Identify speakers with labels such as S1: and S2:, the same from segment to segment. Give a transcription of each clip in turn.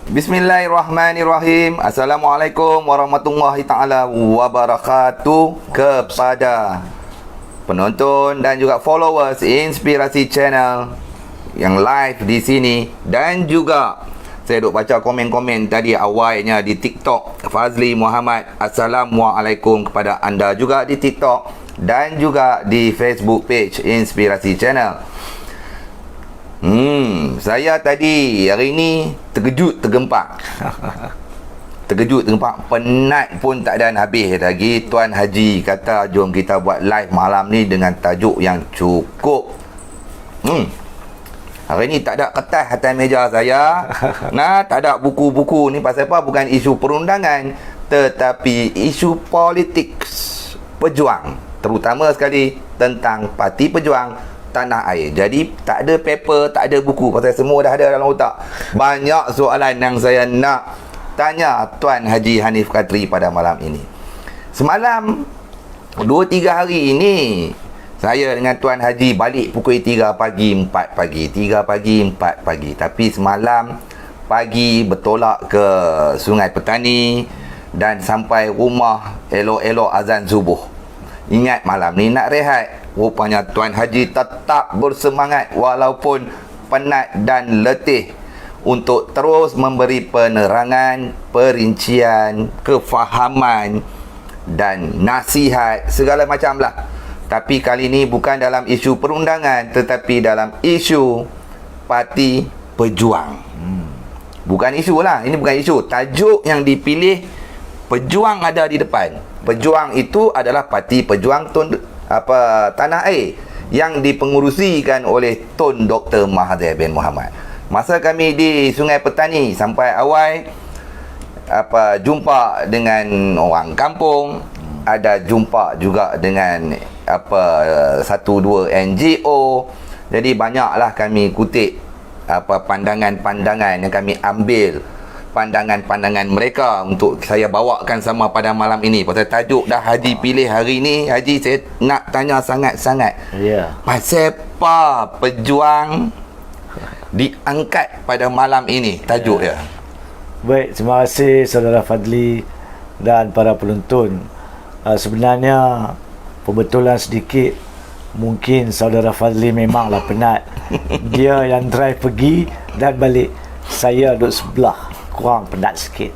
S1: Bismillahirrahmanirrahim. Assalamualaikum warahmatullahi taala wabarakatuh kepada penonton dan juga followers Inspirasi Channel yang live di sini, dan juga saya duk baca komen-komen tadi awalnya di TikTok. Fazli Muhammad, Assalamualaikum kepada anda juga di TikTok dan juga di Facebook page Inspirasi Channel. Saya tadi hari ni terkejut tergempak. Penat pun tak ada habis lagi. Tuan Haji kata jom kita buat live malam ni dengan tajuk yang cukup. Hari ni tak ada kertas atas meja saya. Tak ada buku-buku ni. Pasal apa? Bukan isu perundangan, tetapi isu politik pejuang, terutama sekali tentang Parti Pejuang Tanah Air. Jadi tak ada paper, tak ada buku, pasal semua dah ada dalam otak. Banyak soalan yang saya nak tanya Tuan Haji Hanif Katri pada malam ini. Semalam 2-3 hari ini saya dengan Tuan Haji balik pukul 3 pagi 4 pagi 3 pagi 4 pagi. Tapi semalam pagi bertolak ke Sungai Petani dan sampai rumah elok-elok azan subuh. Ingat malam ni nak rehat. Rupanya Tuan Haji tetap bersemangat walaupun penat dan letih untuk terus memberi penerangan, perincian, kefahaman dan nasihat segala macam lah. Tapi kali ini bukan dalam isu perundangan, tetapi dalam isu Parti Pejuang. Bukan isu lah, ini bukan isu. Tajuk yang dipilih, pejuang ada di depan. Pejuang itu adalah Parti Pejuang Tanah Air yang dipengurusikan oleh Tun Dr. Mahathir bin Mohamad. Masa kami di Sungai Petani sampai awal jumpa dengan orang kampung, ada jumpa juga dengan 1-2 NGO. Jadi banyaklah kami kutip pandangan-pandangan yang kami ambil, pandangan-pandangan mereka untuk saya bawakan sama pada malam ini. Pasal tajuk dah Haji pilih hari ni, Haji saya nak tanya sangat-sangat. Pasal apa pejuang diangkat pada malam ini tajuk dia?
S2: Baik, terima kasih saudara Fadli dan para penonton. Sebenarnya pembetulan sedikit, mungkin saudara Fadli memanglah penat. Dia yang drive pergi dan balik, saya duduk sebelah, kurang penat sikit.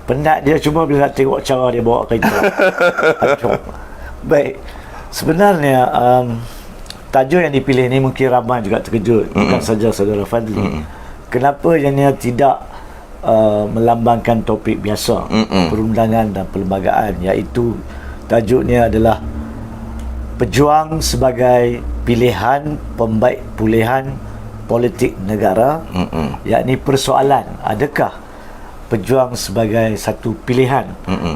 S2: Penat dia cuma bila nak tengok cara dia bawa kereta. Baik, sebenarnya tajuk yang dipilih ni mungkin ramai juga terkejut, bukan saja saudara Fadli. Kenapa ianya tidak melambangkan topik biasa, perundangan dan perlembagaan, iaitu tajuknya adalah pejuang sebagai pilihan pembaik pulihan politik negara. Yakni persoalan, adakah pejuang sebagai satu pilihan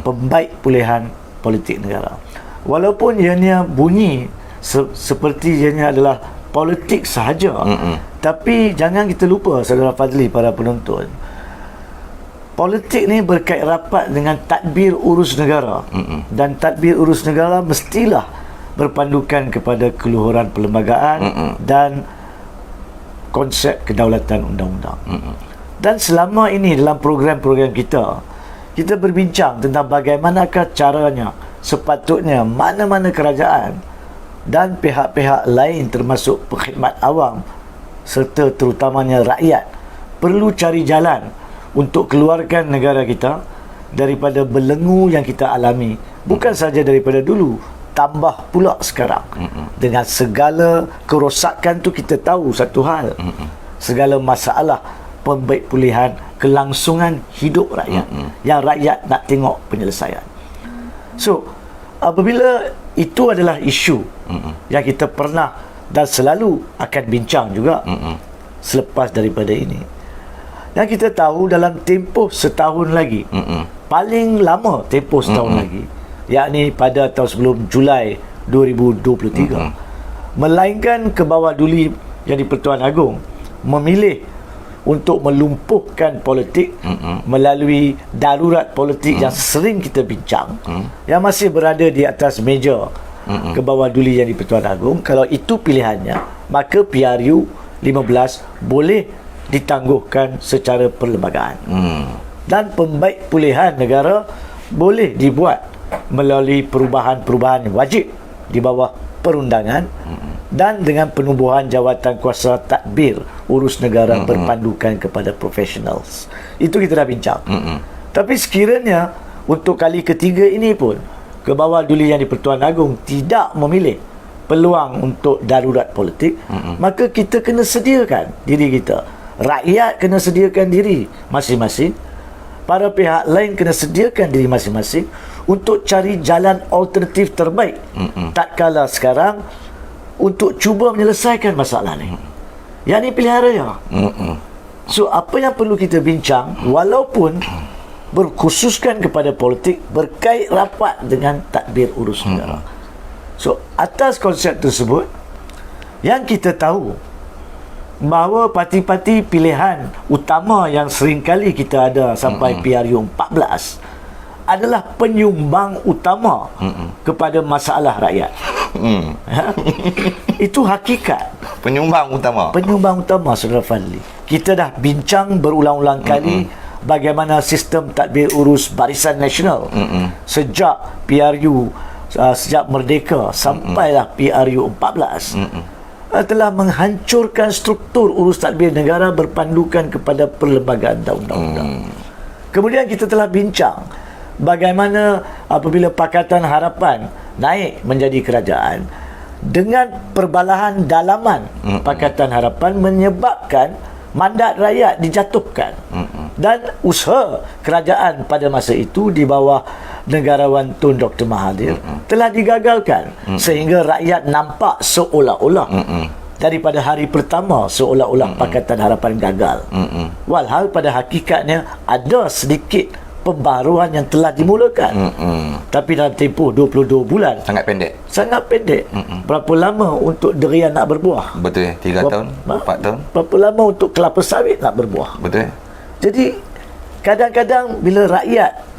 S2: pembaik pulihan politik negara? Walaupun ianya bunyi seperti ianya adalah politik sahaja, tapi jangan kita lupa saudara Fadli, para penonton, politik ni berkait rapat dengan tadbir urus negara. Dan tadbir urus negara mestilah berpandukan kepada keluhuran perlembagaan dan konsep kedaulatan undang-undang. Dan selama ini dalam program-program kita berbincang tentang bagaimanakah caranya, sepatutnya mana-mana kerajaan dan pihak-pihak lain termasuk perkhidmat awam serta terutamanya rakyat perlu cari jalan untuk keluarkan negara kita daripada belenggu yang kita alami. Bukan saja daripada dulu, tambah pula sekarang. Dengan segala kerosakan tu, kita tahu satu hal, segala masalah pembaik pulihan kelangsungan hidup rakyat, yang rakyat nak tengok penyelesaian. So apabila itu adalah isu yang kita pernah dan selalu akan bincang juga selepas daripada ini, dan kita tahu dalam tempoh setahun lagi, paling lama tempoh setahun lagi, yakni pada tahun sebelum Julai 2023, melainkan ke bawah duli yang di-Pertuan Agong memilih untuk melumpuhkan politik melalui darurat politik yang sering kita bincang, yang masih berada di atas meja ke bawah duli yang di-Pertuan Agong. Kalau itu pilihannya, maka PRU 15 boleh ditangguhkan secara perlembagaan. Dan pembaik pulihan negara boleh dibuat melalui perubahan-perubahan yang wajib di bawah perundangan dan dengan penubuhan jawatan kuasa tadbir urus negara berpandukan kepada profesionals. Itu kita dah bincang. Tapi sekiranya untuk kali ketiga ini pun Kebawah Duli Yang di-Pertuan Agong tidak memilih peluang untuk darurat politik, maka kita kena sediakan diri kita. Rakyat kena sediakan diri masing-masing. Para pihak lain kena sediakan diri masing-masing untuk cari jalan alternatif terbaik tatkala sekarang untuk cuba menyelesaikan masalah ni. Yang ni pilihan raya. So apa yang perlu kita bincang, walaupun berkhususkan kepada politik, berkait rapat dengan tadbir urus negara. So atas konsep tersebut, yang kita tahu bahawa parti-parti pilihan utama yang seringkali kita ada sampai PRU 14 adalah penyumbang utama kepada masalah rakyat. Itu hakikat.
S1: Penyumbang utama.
S2: Penyumbang utama, Saudara Fadli. Kita dah bincang berulang-ulang kali bagaimana sistem tadbir urus Barisan Nasional sejak PRU sejak merdeka sampailah PRU 14 telah menghancurkan struktur urus tadbir negara berpandukan kepada perlembagaan undang-undang. Kemudian kita telah bincang bagaimana apabila Pakatan Harapan naik menjadi kerajaan, dengan perbalahan dalaman Pakatan Harapan menyebabkan mandat rakyat dijatuhkan. Dan usaha kerajaan pada masa itu di bawah negarawan Tun Dr. Mahathir telah digagalkan, sehingga rakyat nampak seolah-olah daripada hari pertama seolah-olah Pakatan Harapan gagal. Walhal pada hakikatnya ada sedikit pembaharuan yang telah dimulakan. Tapi dalam tempoh 22 bulan,
S1: Sangat pendek.
S2: sangat pendek. Berapa lama untuk durian nak berbuah?
S1: Betul. 3 tahun, 4 tahun.
S2: Berapa lama untuk kelapa sawit nak berbuah?
S1: Betul.
S2: Jadi kadang-kadang bila rakyat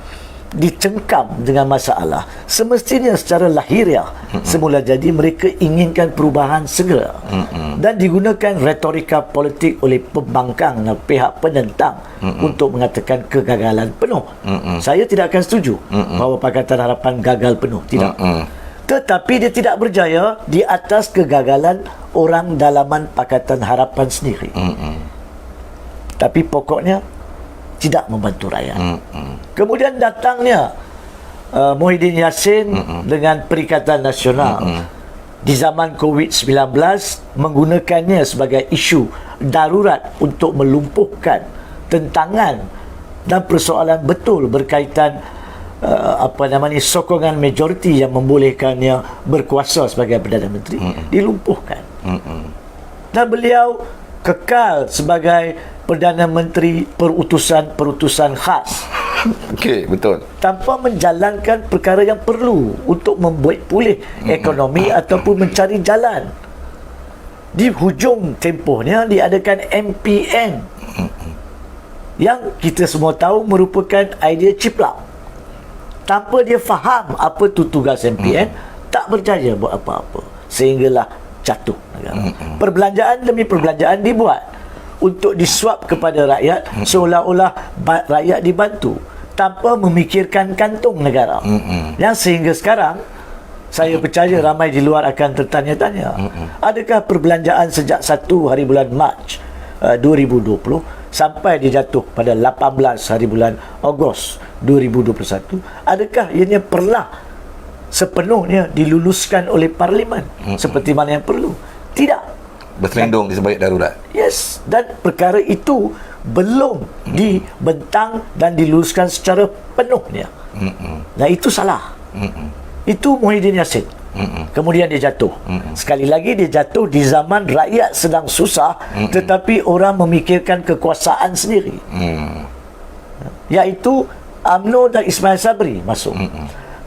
S2: dicengkam dengan masalah, semestinya secara lahiriah semula jadi mereka inginkan perubahan segera, dan digunakan retorika politik oleh pembangkang dan pihak penentang untuk mengatakan kegagalan penuh. Saya tidak akan setuju bahawa Pakatan Harapan gagal penuh, tidak. Tetapi dia tidak berjaya di atas kegagalan orang dalaman Pakatan Harapan sendiri. Tapi pokoknya tidak membantu rakyat. Kemudian datangnya Muhyiddin Yassin dengan Perikatan Nasional di zaman COVID-19, menggunakannya sebagai isu darurat untuk melumpuhkan tentangan dan persoalan betul berkaitan sokongan majoriti yang membolehkannya berkuasa sebagai Perdana Menteri dilumpuhkan. Dan beliau kekal sebagai Perdana Menteri perutusan khas.
S1: Okey, betul.
S2: Tanpa menjalankan perkara yang perlu untuk membuat pulih ekonomi ataupun mencari jalan. Di hujung tempohnya diadakan MPN yang kita semua tahu merupakan idea ciplak. Tanpa dia faham apa tu tugas MPN, tak berjaya buat apa-apa, sehinggalah jatuh negara. Perbelanjaan demi perbelanjaan dibuat untuk disuap kepada rakyat seolah-olah rakyat dibantu tanpa memikirkan kantung negara. Yang sehingga sekarang saya percaya ramai di luar akan tertanya-tanya, adakah perbelanjaan sejak 1 hari bulan Mac 2020 sampai dia jatuh pada 18 hari bulan Ogos 2021, adakah ianya pernah sepenuhnya diluluskan oleh Parlimen seperti mana yang perlu? Tidak.
S1: Berselindung di sebalik darurat.
S2: Yes, dan perkara itu belum dibentang dan diluluskan secara penuhnya. Nah, itu salah. Itu Muhyiddin Yassin. Kemudian dia jatuh. Sekali lagi dia jatuh di zaman rakyat sedang susah, tetapi orang memikirkan kekuasaan sendiri. Iaitu UMNO dan Ismail Sabri masuk.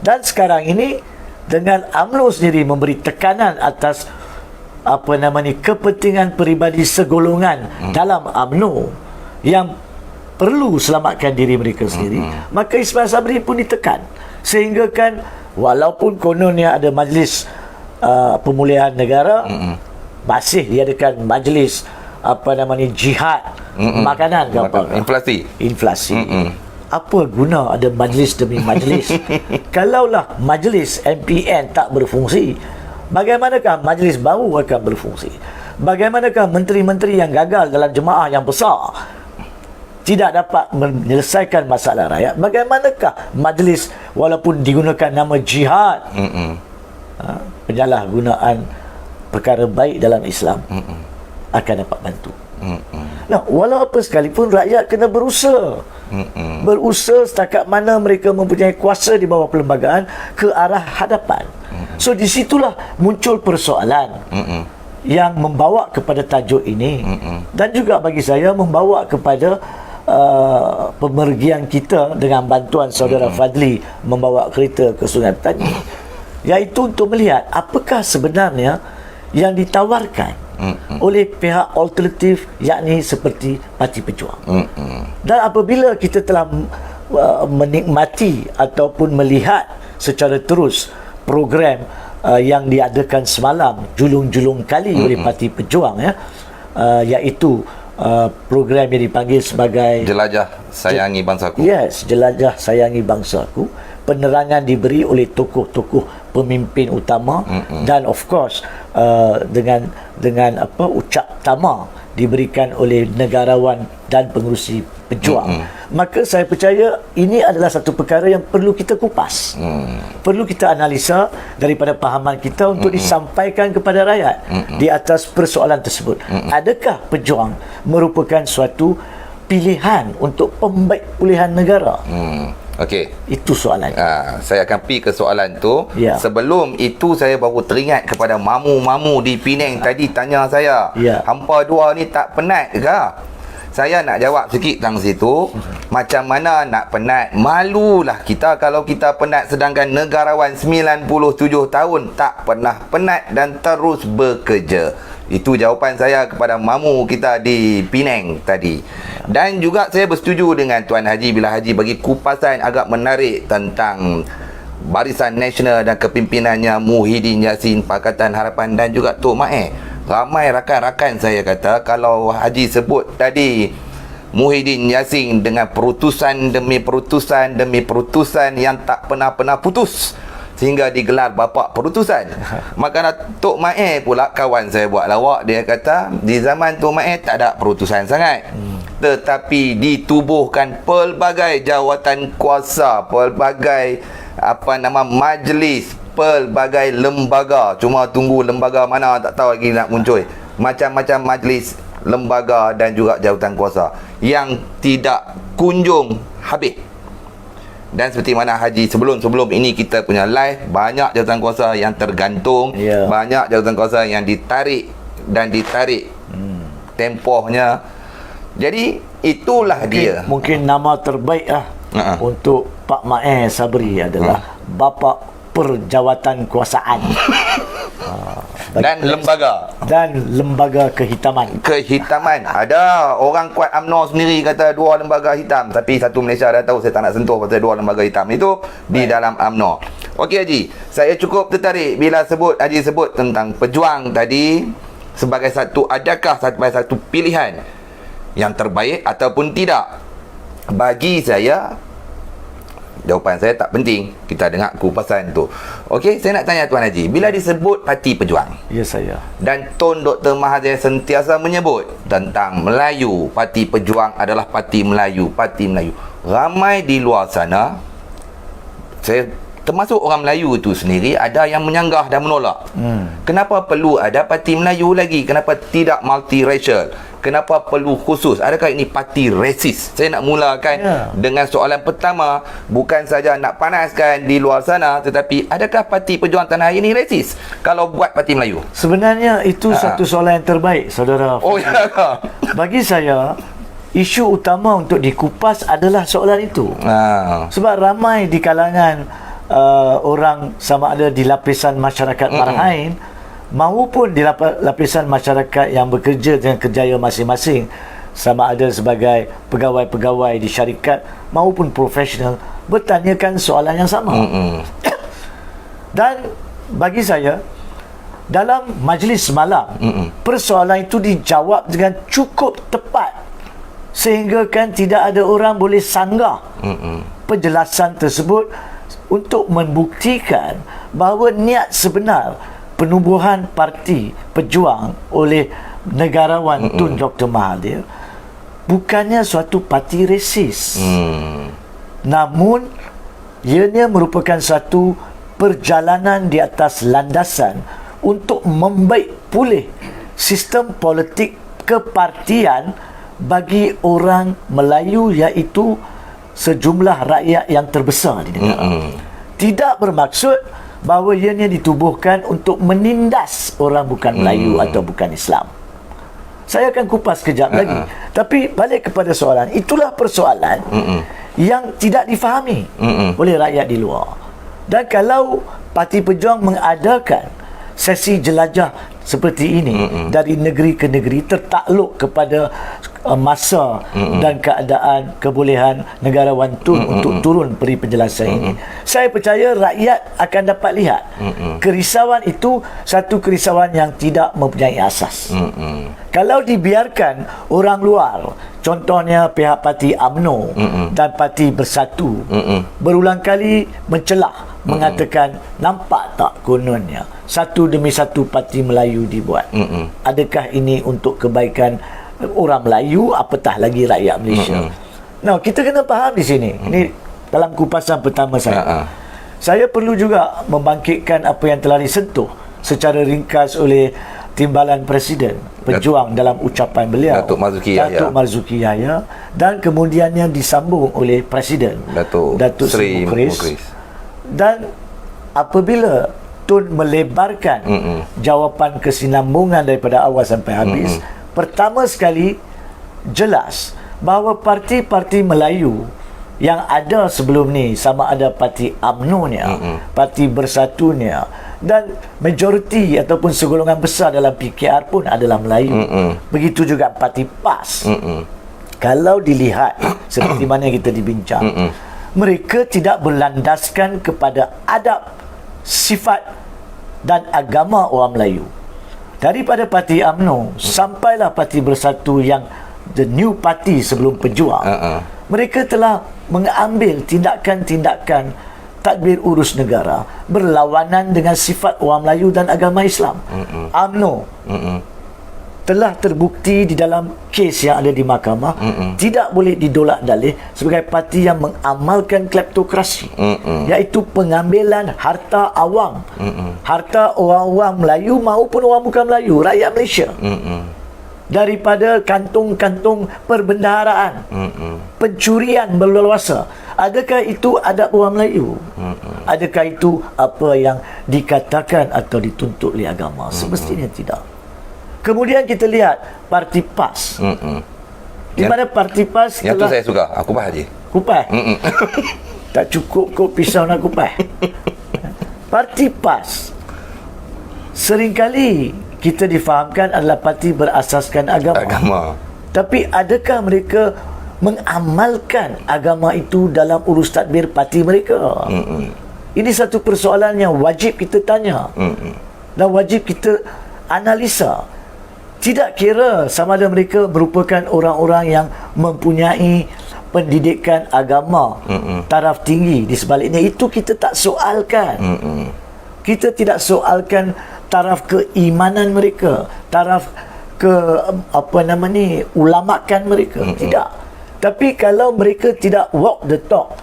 S2: Dan sekarang ini dengan UMNO sendiri memberi tekanan atas kepentingan peribadi segolongan dalam UMNO yang perlu selamatkan diri mereka sendiri, maka Ismail Sabri pun ditekan, sehingga kan walaupun kononnya ada majlis pemulihan negara, masih diadakan majlis apa namanya jihad makanan ke apa? Inflasi. Apa guna ada majlis demi majlis? Kalaulah majlis MPN tak berfungsi, bagaimanakah majlis baru akan berfungsi? Bagaimanakah menteri-menteri yang gagal dalam jemaah yang besar tidak dapat menyelesaikan masalah rakyat? Bagaimanakah majlis walaupun digunakan nama jihad, penyalahgunaan perkara baik dalam Islam akan dapat bantu? Nah, walau apa sekalipun rakyat kena berusaha. Berusaha setakat mana mereka mempunyai kuasa di bawah perlembagaan ke arah hadapan. So di situlah muncul persoalan yang membawa kepada tajuk ini, dan juga bagi saya membawa kepada pemergian kita dengan bantuan saudara Fadli membawa kereta ke Sungai Petani, iaitu untuk melihat apakah sebenarnya yang ditawarkan oleh pihak alternatif, yakni seperti Parti Pejuang. Dan apabila kita telah menikmati ataupun melihat secara terus program yang diadakan semalam julung-julung kali oleh Parti Pejuang, iaitu program yang dipanggil sebagai
S1: Jelajah Sayangi Bangsaku.
S2: Yes, Jelajah Sayangi Bangsaku. Penerangan diberi oleh tokoh-tokoh pemimpin utama, dan of course dengan ucap tama diberikan oleh negarawan dan pengerusi pejuang. Maka saya percaya ini adalah satu perkara yang perlu kita kupas, perlu kita analisa daripada pahaman kita untuk disampaikan kepada rakyat di atas persoalan tersebut. Adakah pejuang merupakan suatu pilihan untuk pembaik pulihan negara?
S1: Okey.
S2: Itu soalan.
S1: Saya akan pergi ke soalan tu.
S2: Ya.
S1: Sebelum itu saya baru teringat kepada mamu-mamu di Penang tadi tanya saya, hampa dua ni tak penat ke? Saya nak jawab sikit tentang situ. Macam mana nak penat? Malulah kita kalau kita penat, sedangkan negarawan 97 tahun tak pernah penat dan terus bekerja. Itu jawapan saya kepada mamu kita di Penang tadi. Dan juga saya bersetuju dengan Tuan Haji bila Haji bagi kupasan agak menarik tentang Barisan Nasional dan kepimpinannya Muhyiddin Yassin, Pakatan Harapan dan juga Tok Mak. Ramai rakan-rakan saya kata kalau Haji sebut tadi Muhyiddin Yassin dengan perutusan demi perutusan demi perutusan yang tak pernah putus sehingga digelar bapa perutusan. Maka Tok Mak pula kawan saya buat lawak, dia kata di zaman Tok Mak tak ada perutusan sangat, tetapi ditubuhkan pelbagai jawatan kuasa, pelbagai majlis, pelbagai lembaga. Cuma tunggu lembaga mana tak tahu lagi nak muncul. Macam-macam majlis, lembaga dan juga jawatan kuasa yang tidak kunjung habis. Dan seperti mana Haji sebelum ini kita punya live, banyak jawatan kuasa yang tergantung, banyak jawatan kuasa yang ditarik tempohnya. Jadi itulah dia.
S2: Mungkin nama terbaik untuk Pak Mae Sabri adalah Bapa Perjawatan Kuasaan. dan lembaga kehitaman. Ada orang kuat UMNO sendiri kata dua lembaga hitam, tapi satu Malaysia dah tahu, saya tak nak sentuh pasal dua lembaga hitam itu di dalam UMNO. Okey Haji, saya cukup tertarik bila Haji sebut tentang pejuang tadi sebagai satu pilihan yang terbaik ataupun tidak. Bagi saya, jawapan saya tak penting. Kita dengar kupasan tu. Okey, saya nak tanya Tuan Haji, bila disebut Parti Pejuang, ya saya, dan
S1: Tun Dr. Mahathir sentiasa menyebut tentang Melayu, Parti Pejuang adalah Parti Melayu. Ramai di luar sana, saya termasuk orang Melayu itu sendiri, ada yang menyanggah dan menolak. Kenapa perlu ada Parti Melayu lagi? Kenapa tidak multiracial? Kenapa perlu khusus? Adakah ini parti resis? Saya nak mulakan dengan soalan pertama. Bukan saja nak panaskan di luar sana, tetapi adakah Parti Pejuang Tanah Air ini resis kalau buat Parti Melayu?
S2: Sebenarnya itu satu soalan yang terbaik, saudara. Bagi saya, isu utama untuk dikupas adalah soalan itu. Sebab ramai di kalangan orang, sama ada di lapisan masyarakat Marahin maupun di lapisan masyarakat yang bekerja dengan kerjaya masing-masing, sama ada sebagai pegawai-pegawai di syarikat maupun profesional, bertanyakan soalan yang sama. Dan bagi saya, dalam majlis semalam, persoalan itu dijawab dengan cukup tepat sehingga kan tidak ada orang boleh sanggah penjelasan tersebut untuk membuktikan bahawa niat sebenar penubuhan parti Pejuang oleh negarawan Tun Dr. Mahathir bukannya suatu parti resis, namun ianya merupakan satu perjalanan di atas landasan untuk membaik pulih sistem politik kepartian bagi orang Melayu, iaitu sejumlah rakyat yang terbesar di negara. Tidak bermaksud bahawa ianya ditubuhkan untuk menindas orang bukan Melayu atau bukan Islam. Saya akan kupas kejap lagi. Tapi balik kepada soalan, itulah persoalan yang tidak difahami oleh rakyat di luar. Dan kalau Parti Pejuang mengadakan sesi jelajah seperti ini dari negeri ke negeri, tertakluk kepada masa dan keadaan kebolehan negarawan Tun untuk turun beri penjelasan ini, saya percaya rakyat akan dapat lihat kerisauan itu satu kerisauan yang tidak mempunyai asas. Kalau dibiarkan orang luar, contohnya pihak Parti UMNO dan Parti Bersatu, berulang kali mencelah, mengatakan nampak tak kononnya satu demi satu parti Melayu dibuat. Adakah ini untuk kebaikan orang Melayu, apatah lagi rakyat Malaysia? Nah, kita kena faham di sini. Ini dalam kupasan pertama saya. Saya perlu juga membangkitkan apa yang telah disentuh secara ringkas oleh Timbalan Presiden Pejuang dalam ucapan beliau,
S1: Datuk Marzuki Yahya, dan kemudiannya disambung oleh Presiden Datuk Seri Mukhriz. Dan apabila Tun melebarkan jawapan kesinambungan daripada awal sampai habis, pertama sekali jelas bahawa parti-parti Melayu yang ada sebelum ni, sama ada Parti UMNO-nya, Parti Bersatunya, dan majoriti ataupun segolongan besar dalam PKR pun adalah Melayu. Begitu juga Parti PAS. Kalau dilihat seperti mana kita dibincang, mereka tidak berlandaskan kepada adab, sifat dan agama orang Melayu. Daripada Parti UMNO sampailah Parti Bersatu yang the new party sebelum Pejuang, mereka telah mengambil tindakan-tindakan tadbir urus negara berlawanan dengan sifat orang Melayu dan agama Islam. UMNO telah terbukti di dalam kes yang ada di mahkamah tidak boleh didolak dalih sebagai parti yang mengamalkan kleptokrasi, iaitu pengambilan harta awam, harta orang-orang Melayu maupun orang bukan Melayu, rakyat Malaysia, daripada kantung-kantung perbendaharaan, pencurian berleluasa. Adakah itu adab orang Melayu? Adakah itu apa yang dikatakan atau dituntut oleh agama? Semestinya tidak. Kemudian kita lihat Parti PAS. Di mana Parti PAS yang tu saya suka. Aku kupas je.
S2: Kupas? Tak cukup kau pisau nak kupas. Parti PAS seringkali kita difahamkan adalah parti berasaskan agama. Tapi adakah mereka mengamalkan agama itu dalam urus tadbir parti mereka? Ini satu persoalan yang wajib kita tanya dan wajib kita analisa. Tidak kira sama ada mereka merupakan orang-orang yang mempunyai pendidikan agama taraf tinggi di sebaliknya, itu kita tak soalkan. Kita tidak soalkan taraf keimanan mereka, taraf ulamakan mereka. Tidak. Tapi kalau mereka tidak walk the talk,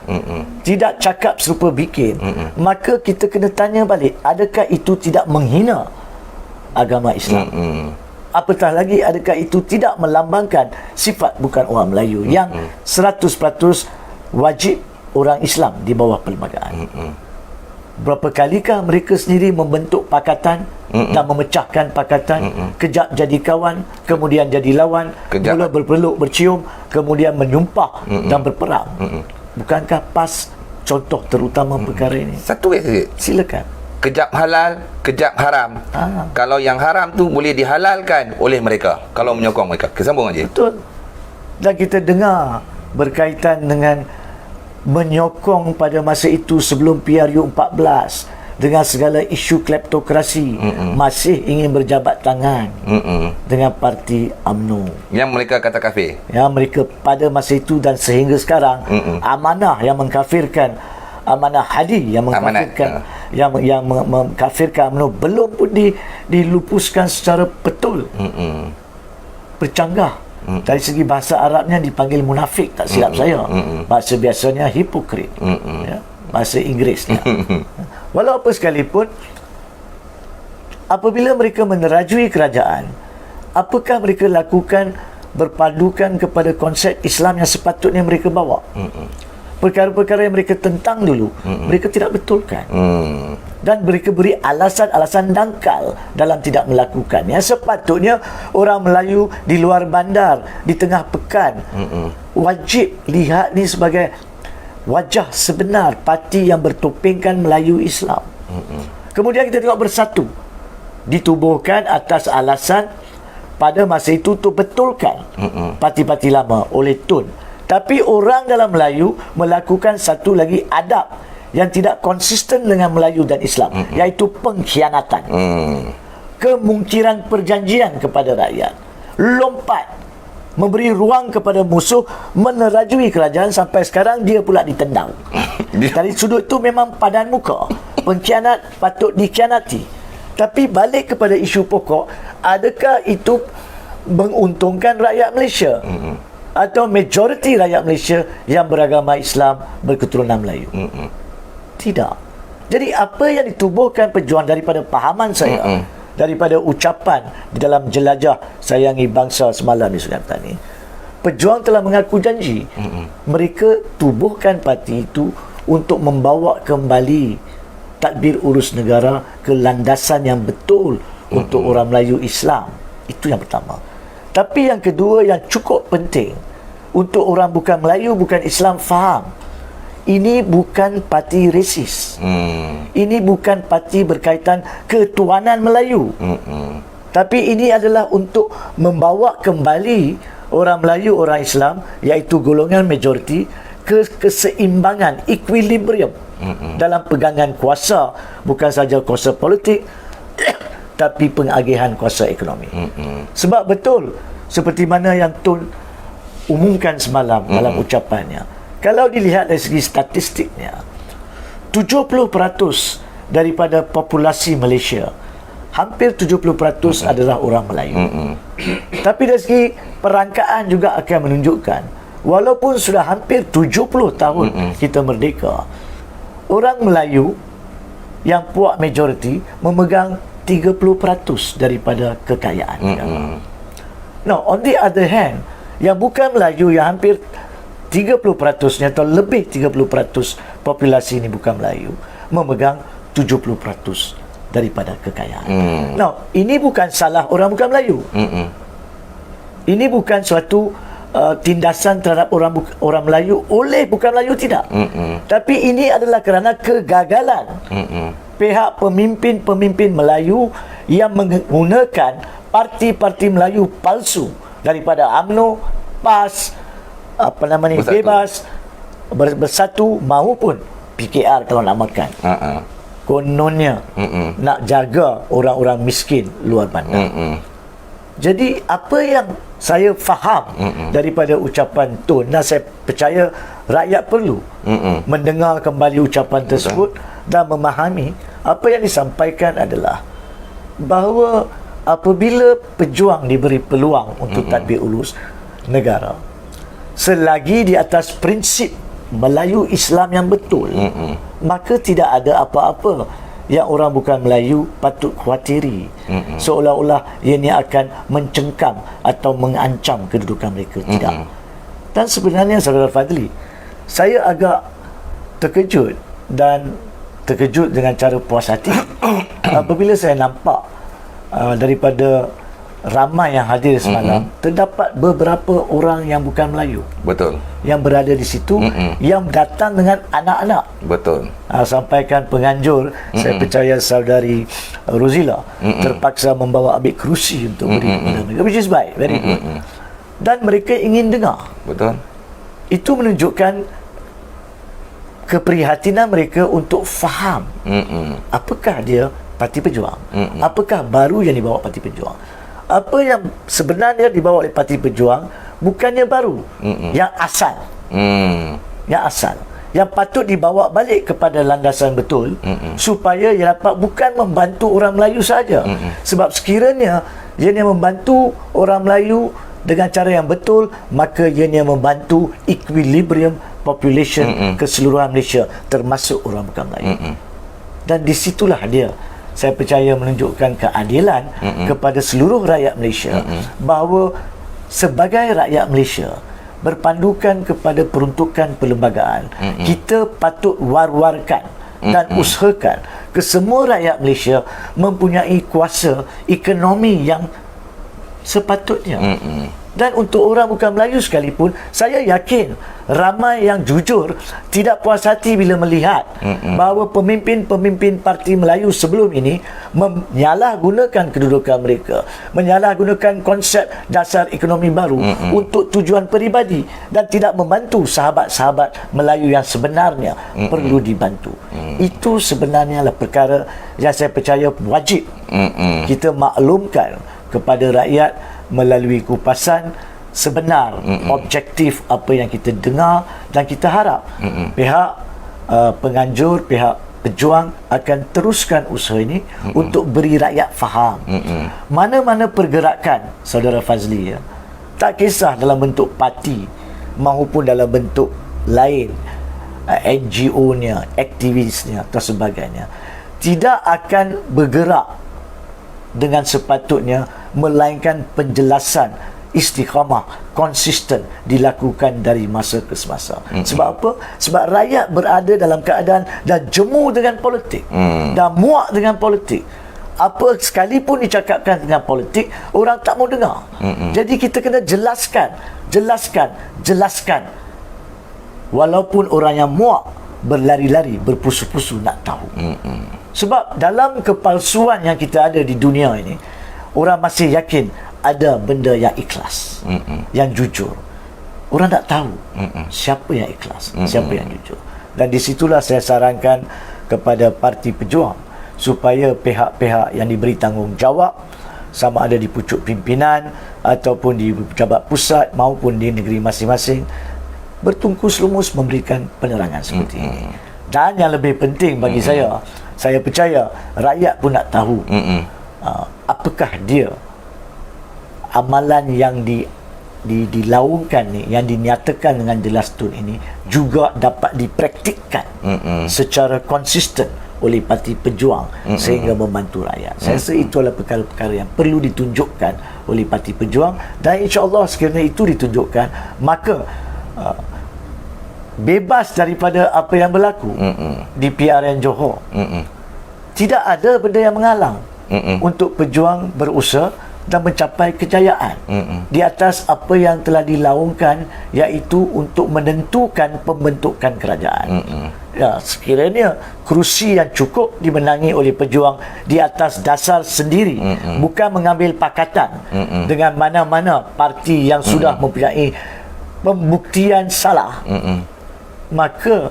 S2: tidak cakap serupa bikin, maka kita kena tanya balik, adakah itu tidak menghina agama Islam? Apatah lagi, adakah itu tidak melambangkan sifat bukan orang Melayu yang 100% wajib orang Islam di bawah perlembagaan? Berapa kalikah mereka sendiri membentuk pakatan dan memecahkan pakatan, kejap jadi kawan, kemudian jadi lawan, mula berpeluk bercium, kemudian menyumpah dan berperang. Bukankah PAS contoh terutama perkara ini?
S1: Satu saja.
S2: Silakan.
S1: Kejap halal, kejap haram. Kalau yang haram tu boleh dihalalkan oleh mereka kalau menyokong mereka. Kesambung aja.
S2: Betul. Dan kita dengar berkaitan dengan menyokong pada masa itu sebelum PRU 14, dengan segala isu kleptokrasi masih ingin berjabat tangan dengan parti UMNO
S1: Yang mereka kata kafir.
S2: yang mereka pada masa itu dan sehingga sekarang amanah yang mengkafirkan, amanah hadi yang mengkafirkan, yang mengkafirkan UMNO belum pun dilupuskan secara betul. Bercanggah. Dari segi bahasa Arabnya dipanggil munafik, tak silap saya. Bahasa biasanya hipokrit. Ya, bahasa Inggerisnya. Walau apa sekalipun, apabila mereka menerajui kerajaan, apakah mereka lakukan berpadukan kepada konsep Islam yang sepatutnya mereka bawa? Perkara-perkara yang mereka tentang dulu, mereka tidak betulkan. Dan mereka beri alasan-alasan dangkal dalam tidak melakukannya. Sepatutnya orang Melayu di luar bandar, di tengah pekan, wajib lihat ni sebagai wajah sebenar parti yang bertopengkan Melayu Islam. Kemudian kita tengok bersatu, ditubuhkan atas alasan pada masa itu untuk betulkan parti-parti lama oleh Tun. Tapi orang dalam Melayu melakukan satu lagi adab yang tidak konsisten dengan Melayu dan Islam, iaitu pengkhianatan, kemungkiran perjanjian kepada rakyat, lompat, memberi ruang kepada musuh menerajui kerajaan sampai sekarang dia pula ditendang. Dari sudut itu memang padan muka, pengkhianat patut dikhianati. Tapi balik kepada isu pokok, adakah itu menguntungkan rakyat Malaysia? Atau majoriti rakyat Malaysia yang beragama Islam berketurunan Melayu? Tidak. Jadi apa yang ditubuhkan pejuang daripada pahaman saya, daripada ucapan di dalam jelajah sayangi bangsa semalam di Sungai Petani, pejuang telah mengaku janji mereka tubuhkan parti itu untuk membawa kembali tadbir urus negara ke landasan yang betul untuk orang Melayu Islam. Itu yang pertama. Tapi yang kedua yang cukup penting untuk orang bukan Melayu, bukan Islam faham, ini bukan parti resis. Ini bukan parti berkaitan ketuanan Melayu. Tapi ini adalah untuk membawa kembali orang Melayu, orang Islam, iaitu golongan majoriti, ke keseimbangan, equilibrium dalam pegangan kuasa, bukan saja kuasa politik tapi pengagihan kuasa ekonomi. Sebab betul seperti mana yang Tun umumkan semalam dalam ucapannya, kalau dilihat dari segi statistiknya, 70% daripada populasi Malaysia, hampir 70% adalah orang Melayu. Tapi dari segi perangkaan juga akan menunjukkan, walaupun sudah hampir 70 tahun kita merdeka, orang Melayu yang puak majoriti memegang 30% daripada kekayaan negara. Now, on the other hand, yang bukan Melayu yang hampir 30% atau lebih 30% populasi ini bukan Melayu memegang 70% daripada kekayaan. Now, ini bukan salah orang bukan Melayu. Ini bukan suatu tindasan terhadap orang Melayu oleh bukan Melayu, tidak. Tapi ini adalah kerana kegagalan pihak pemimpin-pemimpin Melayu yang menggunakan parti-parti Melayu palsu daripada UMNO, PAS, Bebas, Bersatu maupun PKR kalau nak makan. Kononnya nak jaga orang-orang miskin luar bandar. Jadi apa yang saya faham daripada ucapan Tun, dan saya percaya rakyat perlu mendengar kembali ucapan tersebut dan memahami apa yang disampaikan adalah bahawa apabila pejuang diberi peluang untuk tadbir urus negara, selagi di atas prinsip Melayu Islam yang betul, maka tidak ada apa-apa yang orang bukan Melayu patut khawatiri, seolah-olah ianya akan mencengkam atau mengancam kedudukan mereka. Tidak. Dan sebenarnya Saudara Fadli, saya agak terkejut dengan cara puas hati apabila saya nampak daripada ramai yang hadir semalam, terdapat beberapa orang yang bukan Melayu.
S1: Betul. Yang
S2: berada di situ, yang datang dengan anak-anak.
S1: Betul.
S2: Sampaikan penganjur, saya percaya saudari Rozila terpaksa membawa ambil kerusi untuk beri kepada mereka, which is baik, very good. Dan mereka ingin dengar.
S1: Betul.
S2: Itu menunjukkan keprihatinan mereka untuk faham apakah dia Parti Pejuang, apakah baru yang dibawa Parti Pejuang, apa yang sebenarnya dibawa oleh Parti Pejuang bukannya baru, yang asal, yang asal, yang patut dibawa balik kepada landasan betul, supaya ia dapat bukan membantu orang Melayu saja. Sebab sekiranya ianya membantu orang Melayu dengan cara yang betul, maka ianya membantu equilibrium population keseluruhan Malaysia, termasuk orang bukan Melayu. Dan disitulah dia, saya percaya, menunjukkan keadilan kepada seluruh rakyat Malaysia, bahawa sebagai rakyat Malaysia berpandukan kepada peruntukan perlembagaan, kita patut war-warkan dan usahakan ke semua rakyat Malaysia mempunyai kuasa ekonomi yang sepatutnya. Dan untuk orang bukan Melayu sekalipun, saya yakin ramai yang jujur tidak puas hati bila melihat bahawa pemimpin-pemimpin parti Melayu sebelum ini menyalahgunakan kedudukan mereka, menyalahgunakan konsep dasar ekonomi baru untuk tujuan peribadi dan tidak membantu sahabat-sahabat Melayu yang sebenarnya perlu dibantu. Itu sebenarnya adalah perkara yang saya percaya wajib kita maklumkan kepada rakyat melalui kupasan sebenar, objektif apa yang kita dengar, dan kita harap pihak penganjur, pihak pejuang akan teruskan usaha ini untuk beri rakyat faham mana-mana pergerakan saudara Fazli, ya, tak kisah dalam bentuk parti maupun dalam bentuk lain, NGO-nya, aktivisnya atau sebagainya, tidak akan bergerak dengan sepatutnya, melainkan penjelasan istiqamah konsisten dilakukan dari masa ke semasa. Sebab apa? Sebab rakyat berada dalam keadaan dah jemu dengan politik, dah muak dengan politik. Apa sekalipun dicakapkan dengan politik, orang tak mau dengar. Jadi kita kena jelaskan. Walaupun orang yang muak berlari-lari, berpusu-pusu nak tahu. Sebab dalam kepalsuan yang kita ada di dunia ini, orang masih yakin ada benda yang ikhlas, yang jujur. Orang tak tahu siapa yang ikhlas, siapa yang jujur. Dan disitulah saya sarankan kepada Parti Pejuang supaya pihak-pihak yang diberi tanggungjawab, sama ada di pucuk pimpinan ataupun di pejabat pusat maupun di negeri masing-masing, bertungkus lumus memberikan penerangan seperti ini. Dan yang lebih penting bagi saya percaya rakyat pun nak tahu apakah dia amalan yang dilaungkan ni, yang dinyatakan dengan jelas tun ini juga dapat dipraktikkan secara konsisten oleh Parti Pejuang sehingga membantu rakyat. Saya rasa itu adalah perkara-perkara yang perlu ditunjukkan oleh Parti Pejuang, dan insya-Allah sekiranya itu ditunjukkan, maka bebas daripada apa yang berlaku di PRN Johor. Tidak ada benda yang menghalang untuk pejuang berusaha dan mencapai kejayaan di atas apa yang telah dilaungkan, iaitu untuk menentukan pembentukan kerajaan. Ya, sekiranya kerusi yang cukup dimenangi oleh pejuang di atas dasar sendiri, bukan mengambil pakatan dengan mana-mana parti yang sudah mempunyai pembuktian salah, maka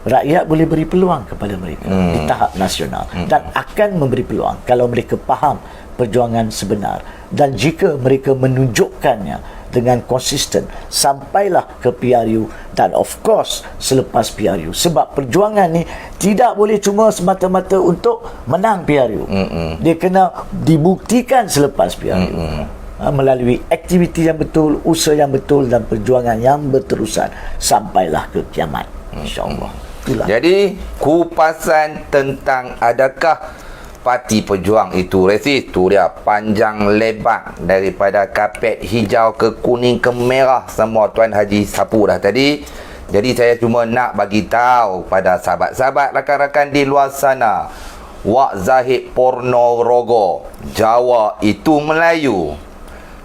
S2: rakyat boleh beri peluang kepada mereka di tahap nasional, dan akan memberi peluang kalau mereka faham perjuangan sebenar, dan jika mereka menunjukkannya dengan konsisten sampailah ke PRU, dan of course selepas PRU. Sebab perjuangan ni tidak boleh cuma semata-mata untuk menang PRU, dia kena dibuktikan selepas PRU melalui aktiviti yang betul, usaha yang betul, dan perjuangan yang berterusan sampailah ke kiamat, insya-Allah. Itulah.
S1: Jadi kupasan tentang adakah Parti Pejuang itu resis, tu dia panjang lebar daripada kapet hijau ke kuning ke merah, semua Tuan Haji sapu dah tadi. Jadi saya cuma nak bagi tahu pada sahabat-sahabat, rakan-rakan di luar sana, Wak Zahid Ponorogo, Jawa itu Melayu,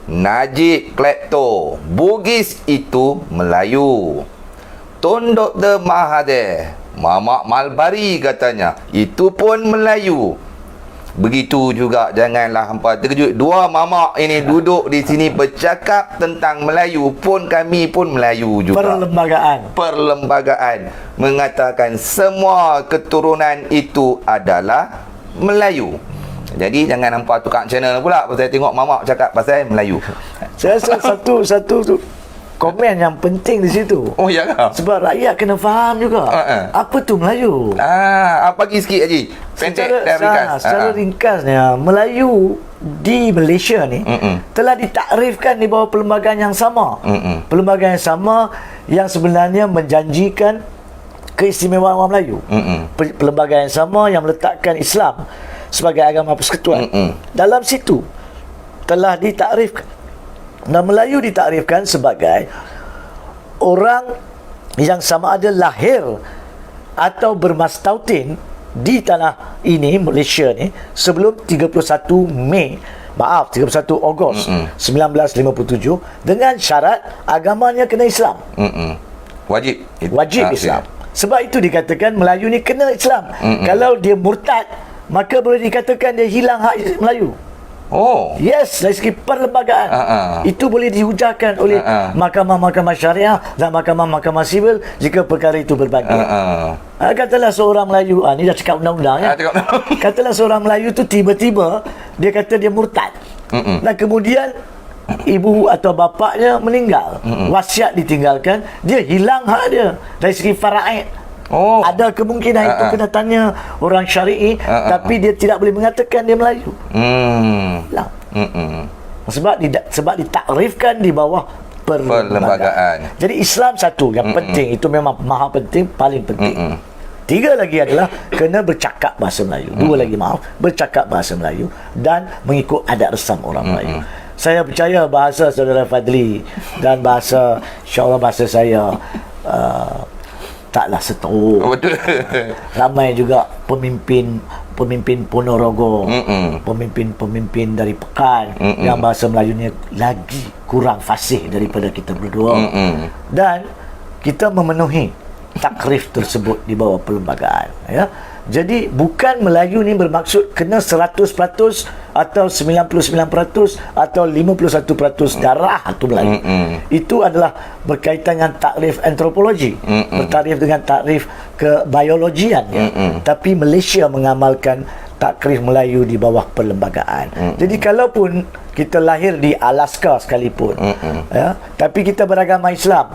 S1: Najib Klepto, Bugis itu Melayu, Tun Dr. Mahathir, Mamak Malbari katanya itu pun Melayu, Begitu juga janganlah hampa terkejut. Dua mamak ini duduk di sini bercakap tentang Melayu pun kami pun Melayu juga. Perlembagaan mengatakan semua keturunan itu adalah Melayu. Jadi jangan nampak tukar channel pula pasal tengok mamak cakap pasal Melayu.
S2: Saya rasa satu tu komen yang penting di situ.
S1: Oh ya ke?
S2: Sebab rakyat kena faham juga. Apa tu Melayu?
S1: Bagi sikit Haji. Pendek dan ringkas.
S2: Secara ringkasnya, Melayu di Malaysia ni telah ditakrifkan di bawah perlembagaan yang sama. Perlembagaan yang sama yang sebenarnya menjanjikan keistimewaan orang Melayu. Perlembagaan yang sama yang meletakkan Islam sebagai agama persekutuan. Dalam situ telah ditakrifkan. Dan Melayu ditakrifkan sebagai orang yang sama ada lahir atau bermastautin di tanah ini, Malaysia ni, sebelum 31 Ogos 1957 dengan syarat agamanya kena Islam. Wajib Islam. Sebab itu dikatakan Melayu ni kena Islam. Kalau dia murtad, maka boleh dikatakan dia hilang hak Melayu.
S1: Oh.
S2: Yes, dari segi perlembagaan. Itu boleh dihujahkan oleh mahkamah-mahkamah syariah dan mahkamah-mahkamah sivil jika perkara itu berbagi. Katalah seorang Melayu, ni dah cakap undang-undang ya. Katalah seorang Melayu tu tiba-tiba dia kata dia murtad. Dan kemudian ibu atau bapaknya meninggal, wasiat ditinggalkan, dia hilang hak dia dari segi faraid. Ada kemungkinan itu kena tanya orang syari'i, tapi dia tidak boleh mengatakan dia Melayu. Sebab ditakrifkan di bawah perlembagaan. Jadi Islam satu yang penting, itu memang maha penting, paling penting. Tiga lagi adalah kena bercakap bahasa Melayu. Dua lagi bercakap bahasa Melayu dan mengikut adat resam orang Melayu. Saya percaya bahasa saudara Fadli dan bahasa, insya-Allah bahasa saya taklah seteruk.
S1: Betul.
S2: Ramai juga pemimpin Ponorogo, pemimpin dari Pekan yang bahasa Melayunya lagi kurang fasih daripada kita berdua. Dan kita memenuhi takrif tersebut di bawah perlembagaan, ya. Jadi bukan Melayu ni bermaksud kena 100% atau 99% atau 51% darah tu Melayu. Itu adalah berkaitan dengan takrif antropologi, bertakrif dengan takrif kebiologian, ya. Tapi Malaysia mengamalkan takrif Melayu di bawah perlembagaan. Jadi kalaupun kita lahir di Alaska sekalipun, ya, tapi kita beragama Islam,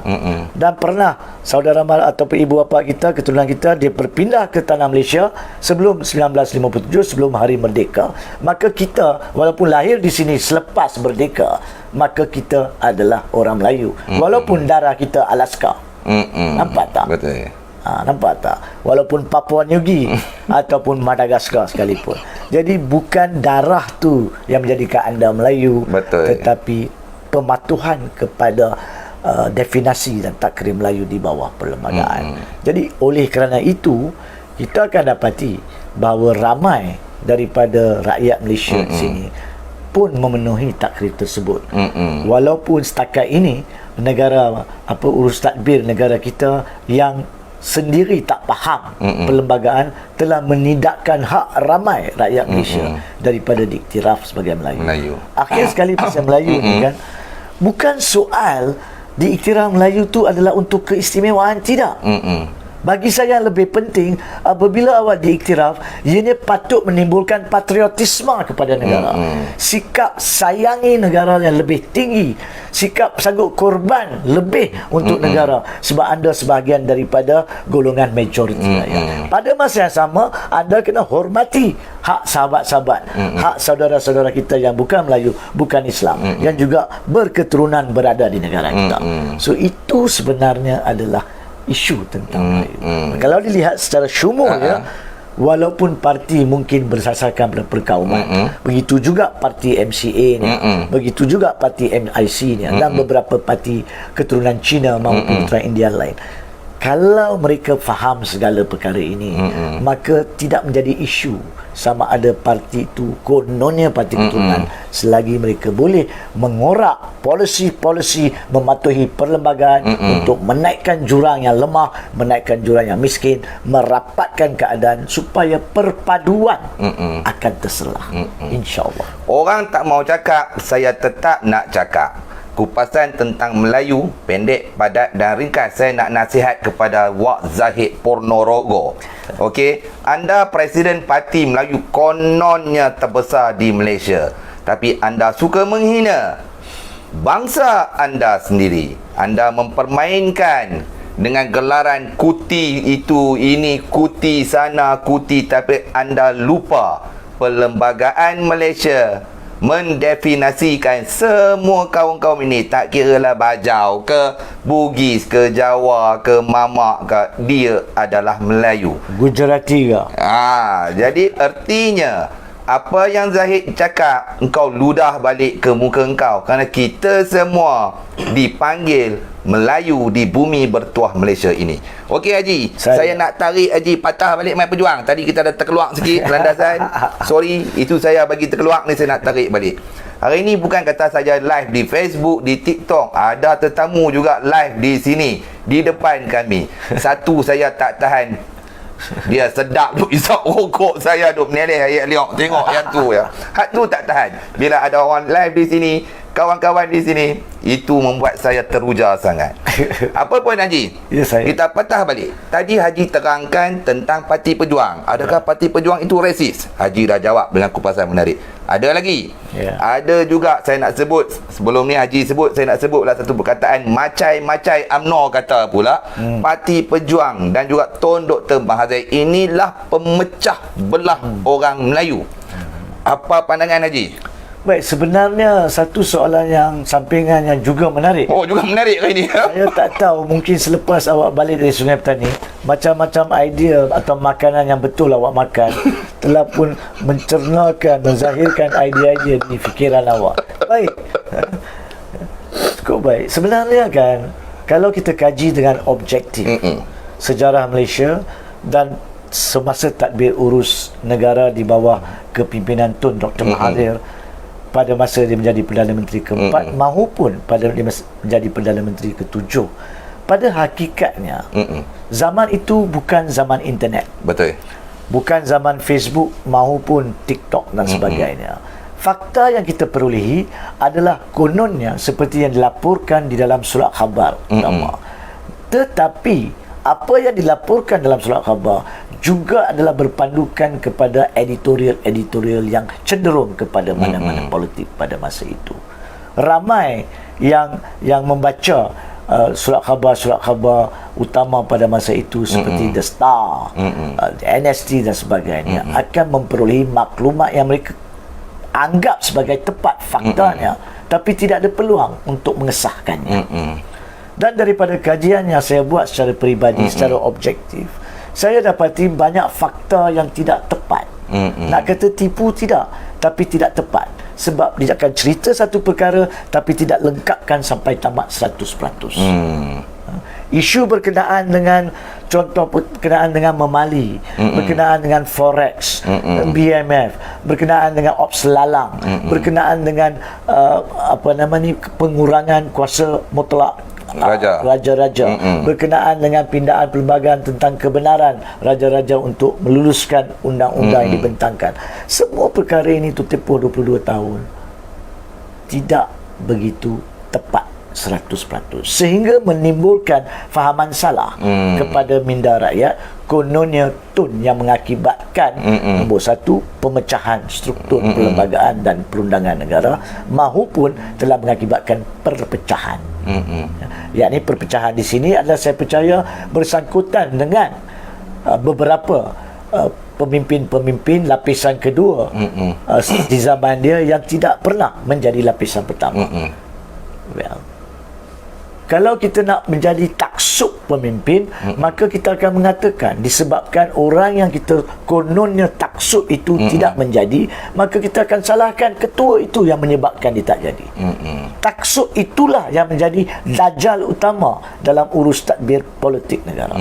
S2: dan pernah saudara mara ataupun ibu bapa kita, keturunan kita, dia berpindah ke tanah Malaysia sebelum 1957, sebelum hari merdeka, maka kita walaupun lahir di sini selepas merdeka, maka kita adalah orang Melayu, walaupun darah kita Alaska. Nampak tak?
S1: Betul.
S2: Nampak tak? Walaupun Papua New Guinea ataupun Madagaskar sekalipun. Jadi bukan darah tu yang menjadikan anda Melayu.
S1: Betul.
S2: Tetapi pematuhan kepada definisi dan takrif Melayu di bawah perlembagaan. Jadi oleh kerana itu, kita akan dapati bahawa ramai daripada rakyat Malaysia di sini pun memenuhi takrif tersebut. Walaupun setakat ini negara urus tadbir negara kita yang sendiri tak faham perlembagaan telah menidakkan hak ramai rakyat Malaysia daripada diiktiraf sebagai Melayu. Akhir sekali pasal Melayu ni kan, bukan soal diiktiraf Melayu tu adalah untuk keistimewaan, tidak. Bagi saya yang lebih penting, apabila awak diiktiraf, ianya patut menimbulkan patriotisme kepada negara. Sikap sayangi negara yang lebih tinggi, sikap sanggup korban lebih untuk negara, sebab anda sebahagian daripada golongan majoriti rakyat. Pada masa yang sama, anda kena hormati hak sahabat-sahabat, hak saudara-saudara kita yang bukan Melayu, bukan Islam, yang juga berketurunan berada di negara kita. So itu sebenarnya adalah isu tentang Melayu. Kalau dilihat secara syumul, ya, walaupun parti mungkin bersasarkan pada perkauman, begitu juga parti MCA ni, begitu juga parti MIC ni, dan beberapa parti keturunan Cina maupun keturunan India lain. Kalau mereka faham segala perkara ini, maka tidak menjadi isu sama ada parti itu kononnya parti keturunan, selagi mereka boleh mengorak polisi-polisi mematuhi perlembagaan untuk menaikkan jurang yang lemah, menaikkan jurang yang miskin, merapatkan keadaan supaya perpaduan akan terselah. InsyaAllah.
S1: Orang tak mau cakap, saya tetap nak cakap. Kupasan tentang Melayu, pendek, padat dan ringkas. Saya nak nasihat kepada Wak Zahid Ponorogo. Okey, anda Presiden Parti Melayu kononnya terbesar di Malaysia, tapi anda suka menghina bangsa anda sendiri. Anda mempermainkan dengan gelaran kuti itu, ini kuti sana, kuti, tapi anda lupa Perlembagaan Malaysia mendefinisikan semua kaum-kaum ini, tak kiralah Bajau ke, Bugis ke, Jawa ke, Mamak ke, dia adalah Melayu.
S2: Gujarati ke?
S1: Jadi artinya apa yang Zahid cakap, engkau ludah balik ke muka engkau, kerana kita semua dipanggil Melayu di bumi bertuah Malaysia ini. Okey Haji, saya nak tarik Haji patah balik My Pejuang. Tadi kita dah terkeluar sikit landasan. Sorry, itu saya bagi terkeluar ni, saya nak tarik balik. Hari ini bukan kata saja live di Facebook, di TikTok, ada tetamu juga live di sini di depan kami. Satu saya tak tahan, dia sedap duk isap rokok saya duk meneleh ayat liok, tengok yang tu ya. Hak tu tak tahan. Bila ada orang live di sini, kawan-kawan di sini, itu membuat saya teruja sangat. Apa pun Haji, kita patah balik. Tadi Haji terangkan tentang Parti Pejuang. Adakah Parti Pejuang itu resis? Haji dah jawab dengan kupasan menarik. Ada lagi? Ada juga saya nak sebut. Sebelum ni Haji sebut, saya nak sebutlah satu perkataan Macai-Macai UMNO kata pula, Parti Pejuang dan juga Tun Dr. Mahathir inilah pemecah belah orang Melayu. Apa pandangan Haji?
S2: Baik, sebenarnya satu soalan yang sampingan yang juga menarik.
S1: Oh, juga menarik kali ini.
S2: Saya tak tahu, mungkin selepas awak balik dari Sungai Petani, macam-macam idea atau makanan yang betul awak makan telah pun mencernakan, menzahirkan idea-idea di fikiran awak. Baik. Cukup baik. Sebenarnya kan, kalau kita kaji dengan objektif sejarah Malaysia dan semasa tadbir urus negara di bawah kepimpinan Tun Dr. Mahathir, pada masa dia menjadi Perdana Menteri keempat maupun pada dia menjadi Perdana Menteri ketujuh, pada hakikatnya zaman itu bukan zaman internet,
S1: betul,
S2: bukan zaman Facebook maupun TikTok dan sebagainya. Fakta yang kita perolehi adalah kononnya seperti yang dilaporkan di dalam surat khabar utama. Tetapi apa yang dilaporkan dalam surat khabar juga adalah berpandukan kepada editorial-editorial yang cenderung kepada mana-mana politik pada masa itu. Ramai yang membaca surat khabar utama pada masa itu seperti The Star, NST dan sebagainya akan memperolehi maklumat yang mereka anggap sebagai tepat faktanya, tapi tidak ada peluang untuk mengesahkannya. Dan daripada kajian yang saya buat secara peribadi, secara objektif, saya dapati banyak fakta yang tidak tepat. Nak kata tipu tidak, tapi tidak tepat. Sebab dia akan cerita satu perkara tapi tidak lengkapkan sampai tamat 100%. Isu berkenaan dengan, contoh berkenaan dengan memali, berkenaan dengan forex, BMF, berkenaan dengan ops lalang, berkenaan dengan pengurangan kuasa mutlak raja-raja, berkenaan dengan pindaan perlembagaan tentang kebenaran raja-raja untuk meluluskan undang-undang yang dibentangkan. Semua perkara ini tu tempoh 22 tahun tidak begitu tepat 100%, sehingga menimbulkan fahaman salah kepada minda rakyat. Kononnya Tun yang mengakibatkan nombor satu, pemecahan struktur perlembagaan dan perundangan negara, maupun telah mengakibatkan perpecahan. Yakni perpecahan di sini adalah, saya percaya, bersangkutan dengan beberapa pemimpin-pemimpin lapisan kedua di zaman dia yang tidak pernah menjadi lapisan pertama. Well, kalau kita nak menjadi taksub taksub pemimpin, maka kita akan mengatakan disebabkan orang yang kita kononnya taksub itu tidak menjadi, maka kita akan salahkan ketua itu yang menyebabkan dia tak jadi. Taksub itulah yang menjadi dajal utama dalam urus tadbir politik negara.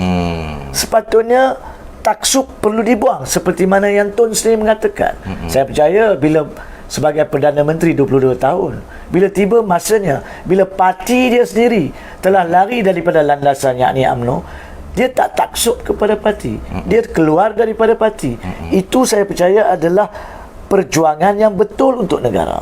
S2: Sepatutnya taksub perlu dibuang seperti mana yang Tun sendiri mengatakan. Saya percaya bila sebagai Perdana Menteri 22 tahun, bila tiba masanya, bila parti dia sendiri telah lari daripada landasan yakni UMNO, dia tak taksub kepada parti, dia keluar daripada parti. Itu saya percaya adalah perjuangan yang betul untuk negara.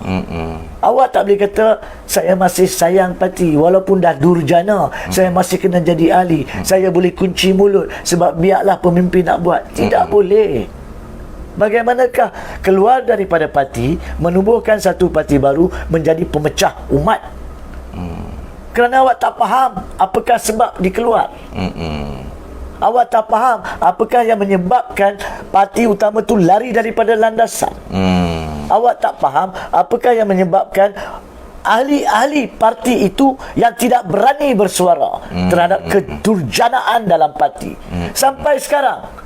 S2: Awak tak boleh kata saya masih sayang parti walaupun dah durjana, saya masih kena jadi ahli, saya boleh kunci mulut sebab biarlah pemimpin nak buat. Tidak boleh. Bagaimanakah keluar daripada parti, menubuhkan satu parti baru menjadi pemecah umat? Kerana awak tak faham apakah sebab dikeluar. Awak tak faham apakah yang menyebabkan parti utama tu lari daripada landasan. Awak tak faham apakah yang menyebabkan ahli-ahli parti itu yang tidak berani bersuara terhadap kedurjanaan dalam parti. Sampai sekarang,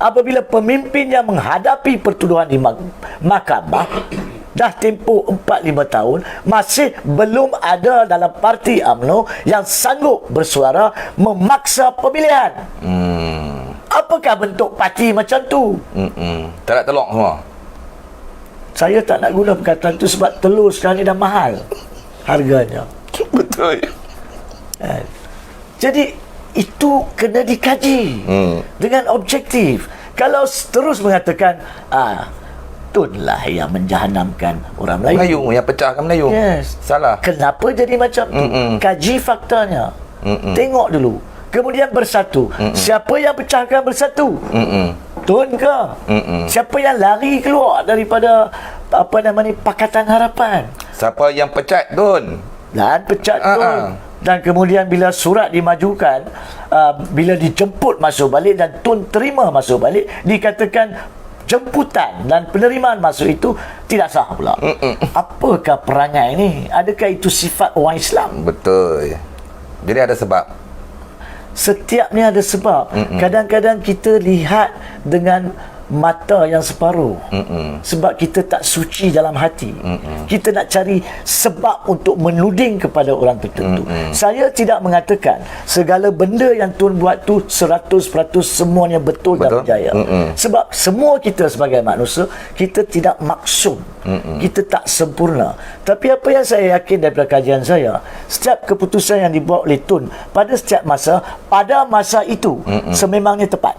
S2: apabila pemimpin yang menghadapi pertuduhan di mahkamah dah tempoh 4-5 tahun, masih belum ada dalam parti UMNO yang sanggup bersuara memaksa pemilihan. Apakah bentuk parti macam tu?
S1: Tak nak telok semua.
S2: Saya tak nak guna perkataan tu sebab telur sekarang ni dah mahal harganya.
S1: Betul.
S2: Jadi itu kena dikaji dengan objektif. Kalau terus mengatakan Tun lah yang menjahanamkan orang Melayu,
S1: Melayu yang pecahkan Melayu.
S2: Yes.
S1: Salah.
S2: Kenapa jadi macam tu? Kaji faktanya. Tengok dulu. Kemudian bersatu. Siapa yang pecahkan bersatu? Tun ke? Siapa yang lari keluar daripada Pakatan Harapan?
S1: Siapa yang pecat Tun?
S2: Dan pecat Tun. Dan kemudian bila surat dimajukan, bila dijemput masuk balik dan Tun terima masuk balik, dikatakan jemputan dan penerimaan masuk itu tidak sah pula. Apakah perangai ni? Adakah itu sifat orang Islam?
S1: Betul. Jadi ada sebab.
S2: Setiap ni ada sebab. Kadang-kadang kita lihat dengan mata yang separuh. Sebab kita tak suci dalam hati. Kita nak cari sebab untuk menuding kepada orang tertentu. Saya tidak mengatakan segala benda yang Tun buat tu 100% semuanya betul dan berjaya. Sebab semua kita sebagai manusia, kita tidak maksum. Kita tak sempurna. Tapi apa yang saya yakin daripada kajian saya, setiap keputusan yang dibuat oleh Tun pada setiap masa, pada masa itu sememangnya tepat.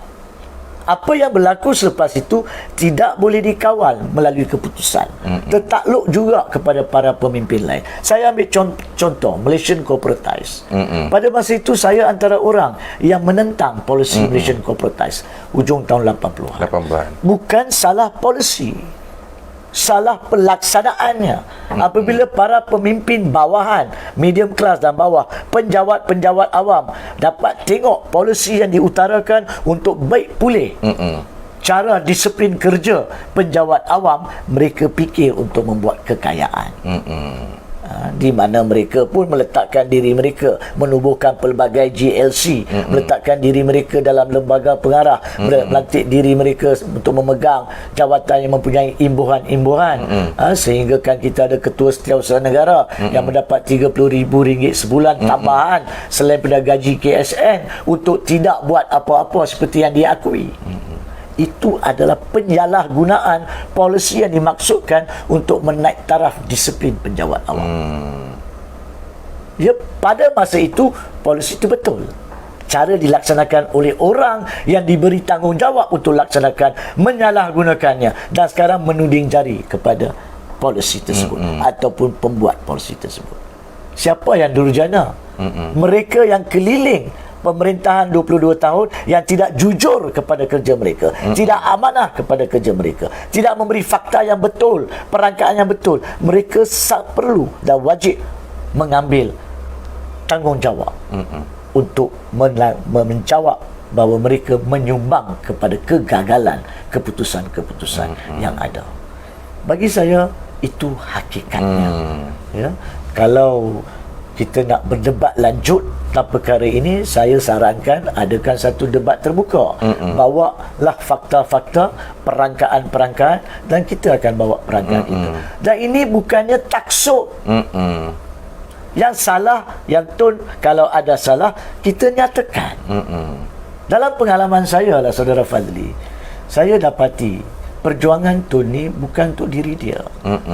S2: Apa yang berlaku selepas itu tidak boleh dikawal melalui keputusan. Tertakluk juga kepada para pemimpin lain. Saya ambil contoh Malaysian Corporatize. Pada masa itu saya antara orang yang menentang polisi Malaysian Corporatize hujung tahun 80-an. Bukan salah polisi, salah pelaksanaannya. Apabila para pemimpin bawahan, medium class dan bawah, penjawat-penjawat awam dapat tengok polisi yang diutarakan untuk baik pulih cara disiplin kerja penjawat awam, mereka fikir untuk membuat kekayaan. Di mana mereka pun meletakkan diri mereka, menubuhkan pelbagai GLC, meletakkan diri mereka dalam lembaga pengarah, melantik diri mereka untuk memegang jawatan yang mempunyai imbuhan-imbuhan, sehingga kan kita ada ketua setiausaha negara yang mendapat RM30,000 sebulan tambahan selain pada gaji KSN untuk tidak buat apa-apa seperti yang diakui. Itu adalah penyalahgunaan polisi yang dimaksudkan untuk menaik taraf disiplin penjawat awam. Ya, pada masa itu polisi itu betul. Cara dilaksanakan oleh orang yang diberi tanggungjawab untuk laksanakan menyalahgunakannya dan sekarang menuding jari kepada polisi tersebut ataupun pembuat polisi tersebut. Siapa yang durjana? Mereka yang keliling pemerintahan 22 tahun yang tidak jujur kepada kerja mereka, tidak amanah kepada kerja mereka, tidak memberi fakta yang betul, perangkaan yang betul. Mereka perlu dan wajib mengambil tanggungjawab untuk menjawab bahawa mereka menyumbang kepada kegagalan keputusan-keputusan yang ada. Bagi saya itu hakikatnya. Ya, kalau kita nak berdebat lanjut tentang perkara ini, saya sarankan adakan satu debat terbuka. Bawalah fakta-fakta, perangkaan-perangkaan, dan kita akan bawa perangkaan itu. Dan ini bukannya taksub. Yang salah, yang Tun, kalau ada salah, kita nyatakan. Dalam pengalaman saya lah, Saudara Fadli, saya dapati perjuangan Tun ni bukan untuk diri dia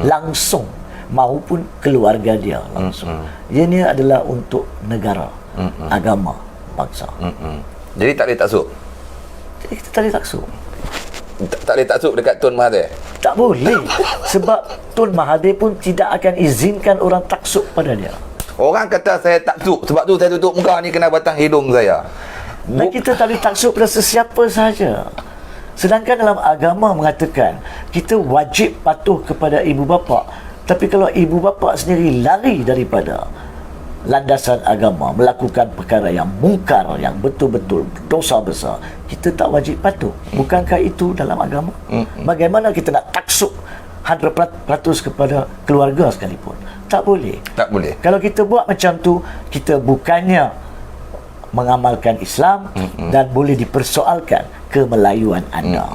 S2: langsung, maupun keluarga dia langsung. Ini adalah untuk negara, agama, bangsa.
S1: Jadi tak boleh taksub.
S2: Jadi kita tak boleh taksub.
S1: Tak boleh taksub dekat Tun Mahathir.
S2: Tak boleh. Sebab Tun Mahathir pun tidak akan izinkan orang taksub pada dia.
S1: Orang kata saya taksub, sebab tu saya tutup muka ni kena batang hidung saya.
S2: Dan kita tak boleh taksub pada sesiapa sahaja. Sedangkan dalam agama mengatakan kita wajib patuh kepada ibu bapa. Tapi kalau ibu bapa sendiri lari daripada landasan agama, melakukan perkara yang mungkar, yang betul-betul dosa besar, kita tak wajib patuh. Bukankah itu dalam agama? Bagaimana kita nak taksub 100% kepada keluarga sekalipun? Tak boleh.
S1: Tak boleh.
S2: Kalau kita buat macam tu, kita bukannya mengamalkan Islam dan boleh dipersoalkan kemelayuan anda.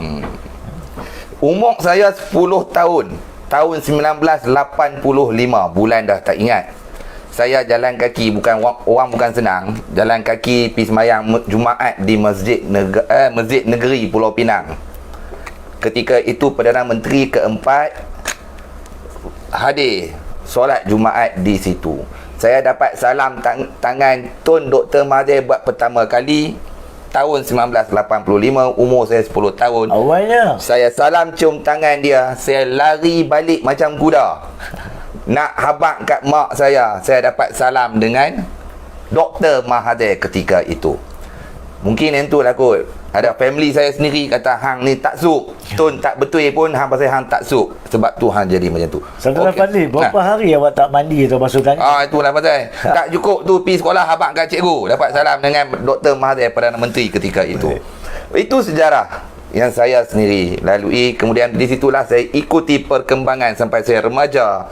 S1: Umur saya 10 tahun. Tahun 1985, bulan dah tak ingat. Saya jalan kaki, orang bukan senang. Jalan kaki pergi sembahyang Jumaat di Masjid Negeri Pulau Pinang. Ketika itu Perdana Menteri keempat hadir solat Jumaat di situ. Saya dapat salam tangan Tun Dr. Mahathir buat pertama kali tahun 1985, umur saya 10 tahun.
S2: Awalnya
S1: Saya salam cium tangan dia, saya lari balik macam kuda. Nak habaq kat mak saya dapat salam dengan Dr. Mahathir ketika itu. Mungkin yang tu lah kot. Ada family saya sendiri kata hang ni taksub. Tun tak betul pun hang pasal hang taksub. Sebab tu hang jadi macam tu.
S2: Saudara Fadli, berapa hari awak tak mandi atau basuh tangan?
S1: Itulah pasal. Tak cukup tu pergi sekolah habaq kat cikgu. Dapat salam dengan Dr. Mahathir, Perdana Menteri ketika itu. Itu sejarah yang saya sendiri lalui. Kemudian di situlah saya ikuti perkembangan sampai saya remaja.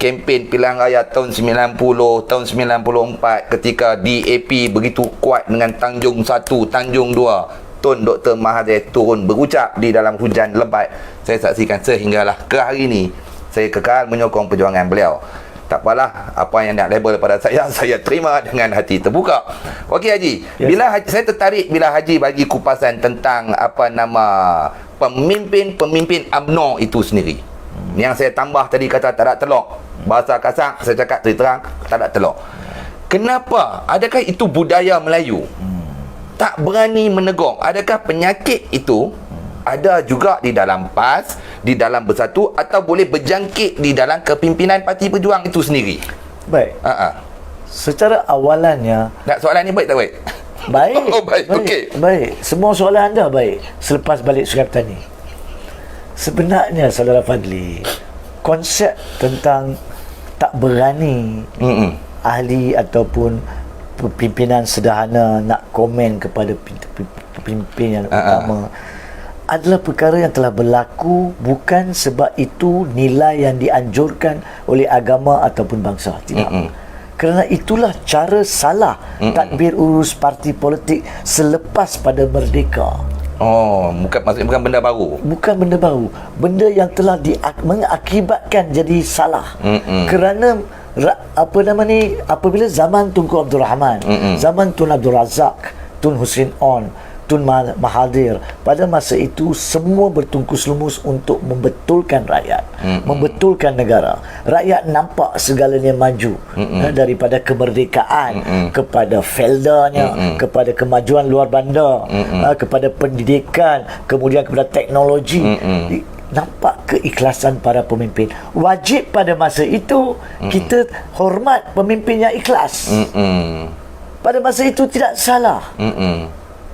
S1: Kempen pilihan raya tahun 90, tahun 94 ketika DAP begitu kuat dengan Tanjung 1, Tanjung 2. Tun Dr. Mahathir turun berucap di dalam hujan lebat. Saya saksikan sehinggalah ke hari ini. Saya kekal menyokong perjuangan beliau. Tak apalah, apa yang nak label pada saya terima dengan hati terbuka. Okey Haji, saya tertarik bila Haji bagi kupasan tentang pemimpin UMNO itu sendiri. Yang saya tambah tadi kata tak ada telok. Bahasa kasar saya cakap terang tak ada telok. Kenapa? Adakah itu budaya Melayu? Tak berani menegur. Adakah penyakit itu ada juga di dalam PAS, di dalam Bersatu, atau boleh berjangkit di dalam kepimpinan Parti Perjuang itu sendiri?
S2: Baik. Secara awalannya,
S1: soalan ni baik tak baik?
S2: Baik.
S1: Oh, baik. Okey.
S2: Baik. Semua soalan anda baik selepas balik Sungai Petani. Sebenarnya Saudara Fadli, konsep tentang tak berani ahli ataupun pimpinan sederhana nak komen kepada pemimpin yang utama adalah perkara yang telah berlaku, bukan sebab itu nilai yang dianjurkan oleh agama ataupun bangsa. Tidak. Kerana itulah cara salah tadbir urus parti politik selepas pada merdeka.
S1: Maksudnya bukan benda baru.
S2: Bukan benda baru. Benda yang telah mengakibatkan jadi salah. Kerana apabila zaman Tunku Abdul Rahman, zaman Tun Abdul Razak, Tun Hussein On, Tun Mahathir, pada masa itu semua bertungkus lumus untuk membetulkan rakyat, membetulkan negara. Rakyat nampak segalanya maju, daripada kemerdekaan kepada feldanya, kepada kemajuan luar bandar, kepada pendidikan, kemudian kepada teknologi. Nampak keikhlasan para pemimpin. Wajib pada masa itu kita hormat pemimpin yang ikhlas. Pada masa itu tidak salah.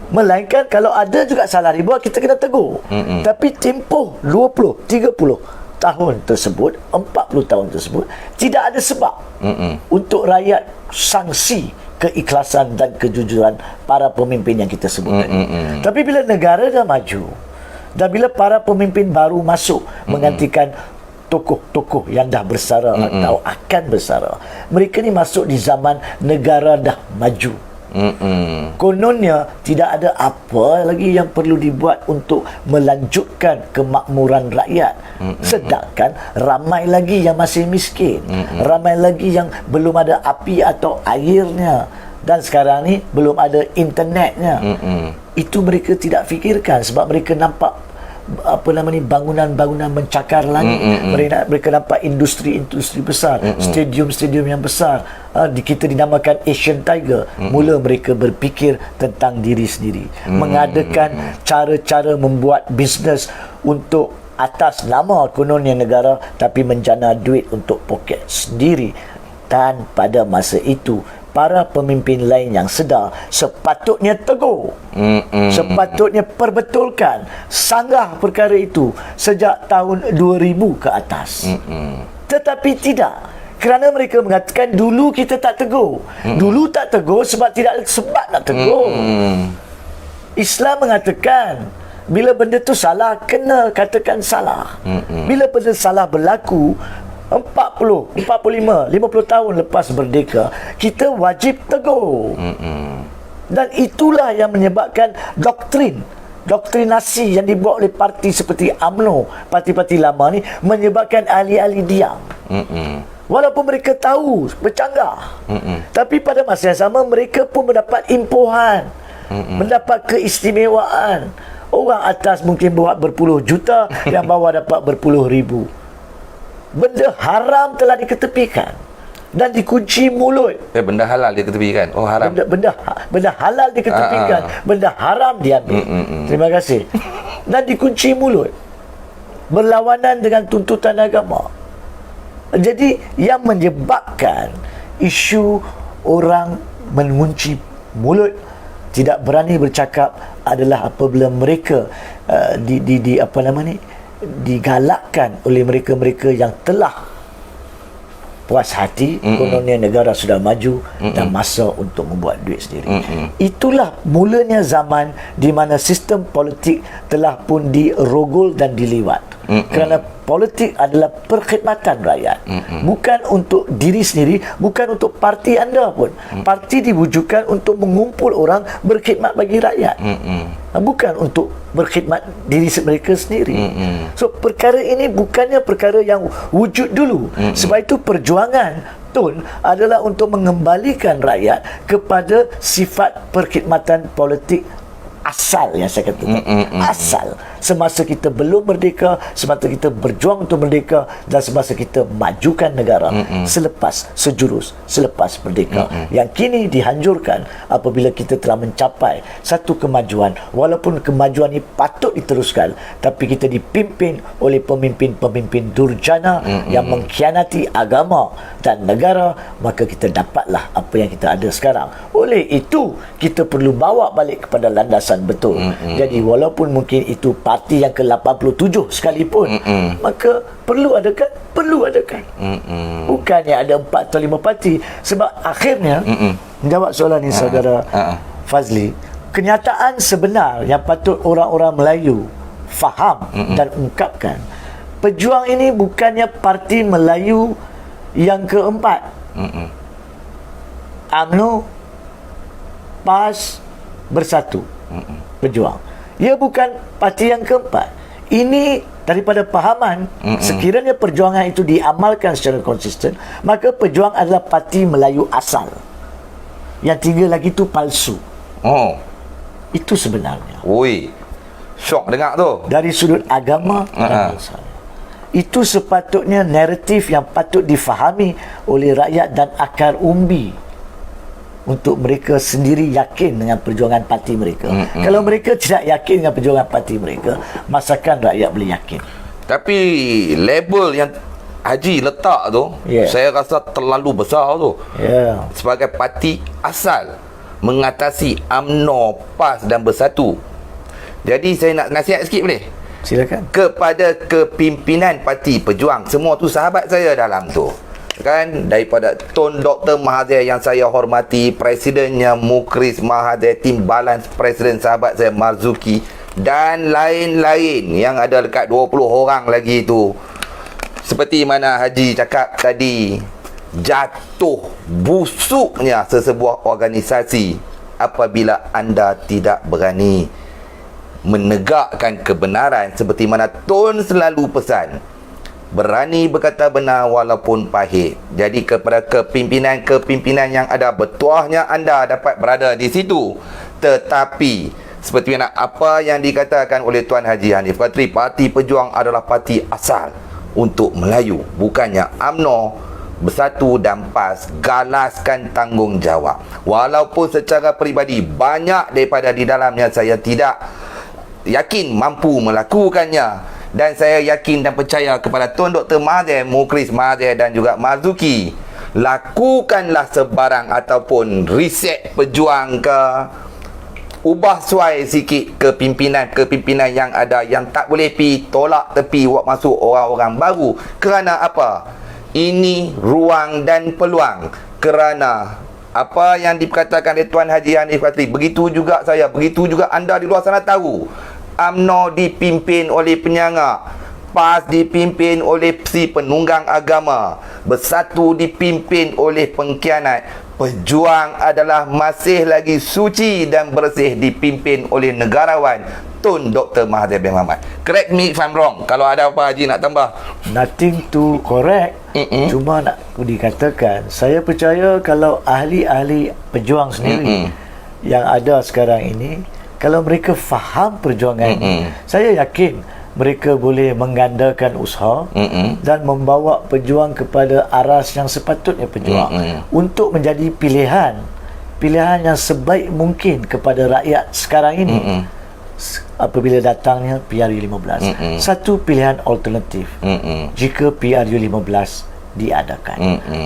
S2: Melainkan kalau ada juga salah dibuat, kita kena tegur. Tapi tempoh 20, 30 tahun tersebut, 40 tahun tersebut, tidak ada sebab untuk rakyat sangsi keikhlasan dan kejujuran para pemimpin yang kita sebut tadi. Tapi bila negara dah maju, dan bila para pemimpin baru masuk menggantikan tokoh-tokoh yang dah bersara atau akan bersara. Mereka ni masuk di zaman negara dah maju. Kononnya tidak ada apa lagi yang perlu dibuat untuk melanjutkan kemakmuran rakyat. Sedangkan ramai lagi yang masih miskin, ramai lagi yang belum ada api atau airnya, dan sekarang ni belum ada internetnya. Itu mereka tidak fikirkan sebab mereka nampak bangunan-bangunan mencakar langit. Mereka nampak industri-industri besar, stadium-stadium yang besar. Kita dinamakan Asian Tiger. Mula mereka berfikir tentang diri sendiri, mengadakan cara-cara membuat bisnes untuk atas nama kononnya negara, tapi menjana duit untuk poket sendiri. Dan pada masa itu para pemimpin lain yang sedar sepatutnya tegur, sepatutnya perbetulkan, sanggah perkara itu sejak tahun 2000 ke atas. Tetapi tidak, kerana mereka mengatakan dulu kita tak tegur. Dulu tak tegur sebab tidak ada sebab nak tegur. Islam mengatakan bila benda tu salah, kena katakan salah. Bila benda salah berlaku, 40, 45, 50 tahun lepas merdeka, kita wajib tegur. Dan itulah yang menyebabkan doktrinasi yang dibuat oleh parti seperti UMNO, parti-parti lama ni, menyebabkan ahli-ahli diam. Walaupun mereka tahu, bercanggah. Tapi pada masa yang sama, mereka pun mendapat impuhan, mendapat keistimewaan. Orang atas mungkin buat berpuluh juta, yang bawah dapat berpuluh ribu. Benda haram telah diketepikan dan dikunci mulut.
S1: Benda halal diketepikan. Oh, haram.
S2: Benda halal diketepikan, benda haram diambil. Terima kasih. Dan dikunci mulut, berlawanan dengan tuntutan agama. Jadi yang menyebabkan isu orang mengunci mulut, tidak berani bercakap, adalah apabila mereka digalakkan oleh mereka-mereka yang telah puas hati, kononnya negara sudah maju dan masa untuk membuat duit sendiri. Itulah mulanya zaman di mana sistem politik telah pun dirogol dan diliwat. Kerana politik adalah perkhidmatan rakyat, bukan untuk diri sendiri, bukan untuk parti anda pun. Parti diwujudkan untuk mengumpul orang berkhidmat bagi rakyat, bukan untuk berkhidmat diri mereka sendiri. So perkara ini bukannya perkara yang wujud dulu. Sebab itu perjuangan Tun adalah untuk mengembalikan rakyat kepada sifat perkhidmatan politik asal yang saya katakan. Asal. Semasa kita belum merdeka, semasa kita berjuang untuk merdeka, dan semasa kita majukan negara selepas merdeka, yang kini dihancurkan apabila kita telah mencapai satu kemajuan. Walaupun kemajuan ini patut diteruskan, tapi kita dipimpin oleh pemimpin-pemimpin durjana yang mengkhianati agama dan negara, maka kita dapatlah apa yang kita ada sekarang. Oleh itu, kita perlu bawa balik kepada landasan betul. Jadi walaupun mungkin itu parti yang ke-87 sekalipun, maka perlu adakan. Bukannya ada 4 atau 5 parti. Sebab akhirnya, menjawab soalan ini saudara Fazli, kenyataan sebenar yang patut orang-orang Melayu faham dan ungkapkan, Pejuang ini bukannya parti Melayu yang keempat. UMNO, PAS, Bersatu, Pejuang. Ia bukan parti yang keempat. Ini daripada pahaman, sekiranya perjuangan itu diamalkan secara konsisten, maka Pejuang adalah parti Melayu asal. Yang tiga lagi tu palsu.
S1: Oh,
S2: itu sebenarnya.
S1: oi, syok dengar tu.
S2: Dari sudut agama dan bangsa. Itu sepatutnya naratif yang patut difahami oleh rakyat dan akar umbi, untuk mereka sendiri yakin dengan perjuangan parti mereka. Kalau mereka tidak yakin dengan perjuangan parti mereka, masakan rakyat boleh yakin?
S1: Tapi label yang Haji letak tu, saya rasa terlalu besar tu. Sebagai parti asal mengatasi UMNO, PAS dan Bersatu. Jadi saya nak nasihat sikit boleh?
S2: Silakan.
S1: Kepada kepimpinan parti Pejuang, semua tu sahabat saya dalam tu. Kan, daripada Tun Dr. Mahathir yang saya hormati, presidennya Mukhriz Mahathir, timbalan presiden sahabat saya Marzuki, dan lain-lain yang ada dekat 20 orang lagi tu. seperti mana Haji cakap tadi, jatuh busuknya sesebuah organisasi apabila anda tidak berani menegakkan kebenaran, seperti mana Tun selalu pesan, berani berkata benar walaupun pahit. Jadi kepada kepimpinan yang ada, bertuahnya anda dapat berada di situ, tetapi seperti mana apa yang dikatakan oleh Tuan Haji Hanif Katri, Parti Pejuang adalah parti asal untuk Melayu, bukannya UMNO bersatu dan PAS galaskan tanggungjawab. Walaupun secara peribadi banyak daripada di dalamnya saya tidak yakin mampu melakukannya, dan saya yakin dan percaya kepada Tuan Dr. Mahathir, Mukhlis Mahathir dan juga Marzuki, lakukanlah sebarang ataupun riset pejuang ke, ubah suai sikit kepimpinan yang ada, yang tak boleh pi tolak tepi buat masuk orang-orang baru. Kerana apa? Ini ruang dan peluang. Kerana apa yang dikatakan oleh Tuan Haji Hanif Katri, begitu juga saya, begitu juga anda di luar sana tahu, UMNO dipimpin oleh penyangga, PAS dipimpin oleh si penunggang agama, Bersatu dipimpin oleh pengkhianat. Pejuang adalah masih lagi suci dan bersih dipimpin oleh negarawan Tun Dr. Mahathir bin Mohamad. Correct me if I'm wrong. Kalau ada apa Haji nak tambah?
S2: Nothing to correct. Cuma nak dikatakan, saya percaya kalau ahli-ahli pejuang sendiri yang ada sekarang ini, kalau mereka faham perjuangan ini, saya yakin mereka boleh menggandakan usaha dan membawa pejuang kepada aras yang sepatutnya pejuang untuk menjadi pilihan yang sebaik mungkin kepada rakyat sekarang ini. Apabila datangnya PRU15, satu pilihan alternatif jika PRU15 diadakan.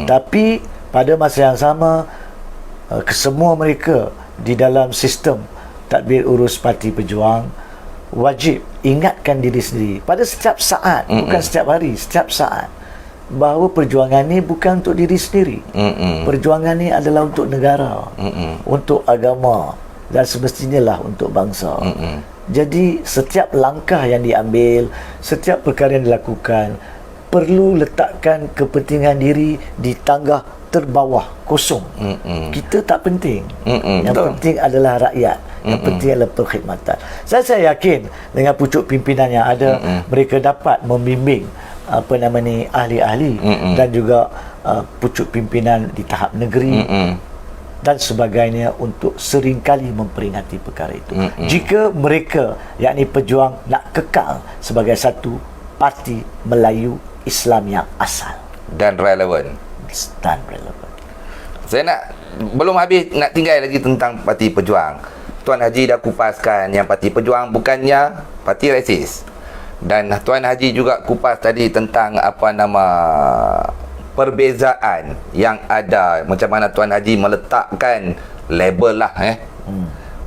S2: Tapi pada masa yang sama, kesemua mereka di dalam sistem tadbir urus parti pejuang wajib ingatkan diri sendiri pada setiap saat, bukan setiap hari, setiap saat, bahawa perjuangan ni bukan untuk diri sendiri. Perjuangan ni adalah untuk negara, untuk agama, dan semestinya lah untuk bangsa. Jadi setiap langkah yang diambil, setiap perkara yang dilakukan, perlu letakkan kepentingan diri di tangga terbawah, kosong. Kita tak penting. Yang
S1: betul.
S2: penting adalah rakyat. Yang penting adalah perkhidmatan. Saya yakin dengan pucuk pimpinan yang ada, mereka dapat membimbing ahli-ahli dan juga pucuk pimpinan di tahap negeri dan sebagainya untuk seringkali memperingati perkara itu. Jika mereka, yakni pejuang, nak kekal sebagai satu parti Melayu Islam yang asal
S1: Dan relevan. Saya nak, belum habis, nak tinggal lagi tentang Parti Pejuang. Tuan Haji dah kupaskan yang Parti Pejuang bukannya parti resis. Dan Tuan Haji juga kupas tadi tentang perbezaan yang ada, macam mana Tuan Haji meletakkan label lah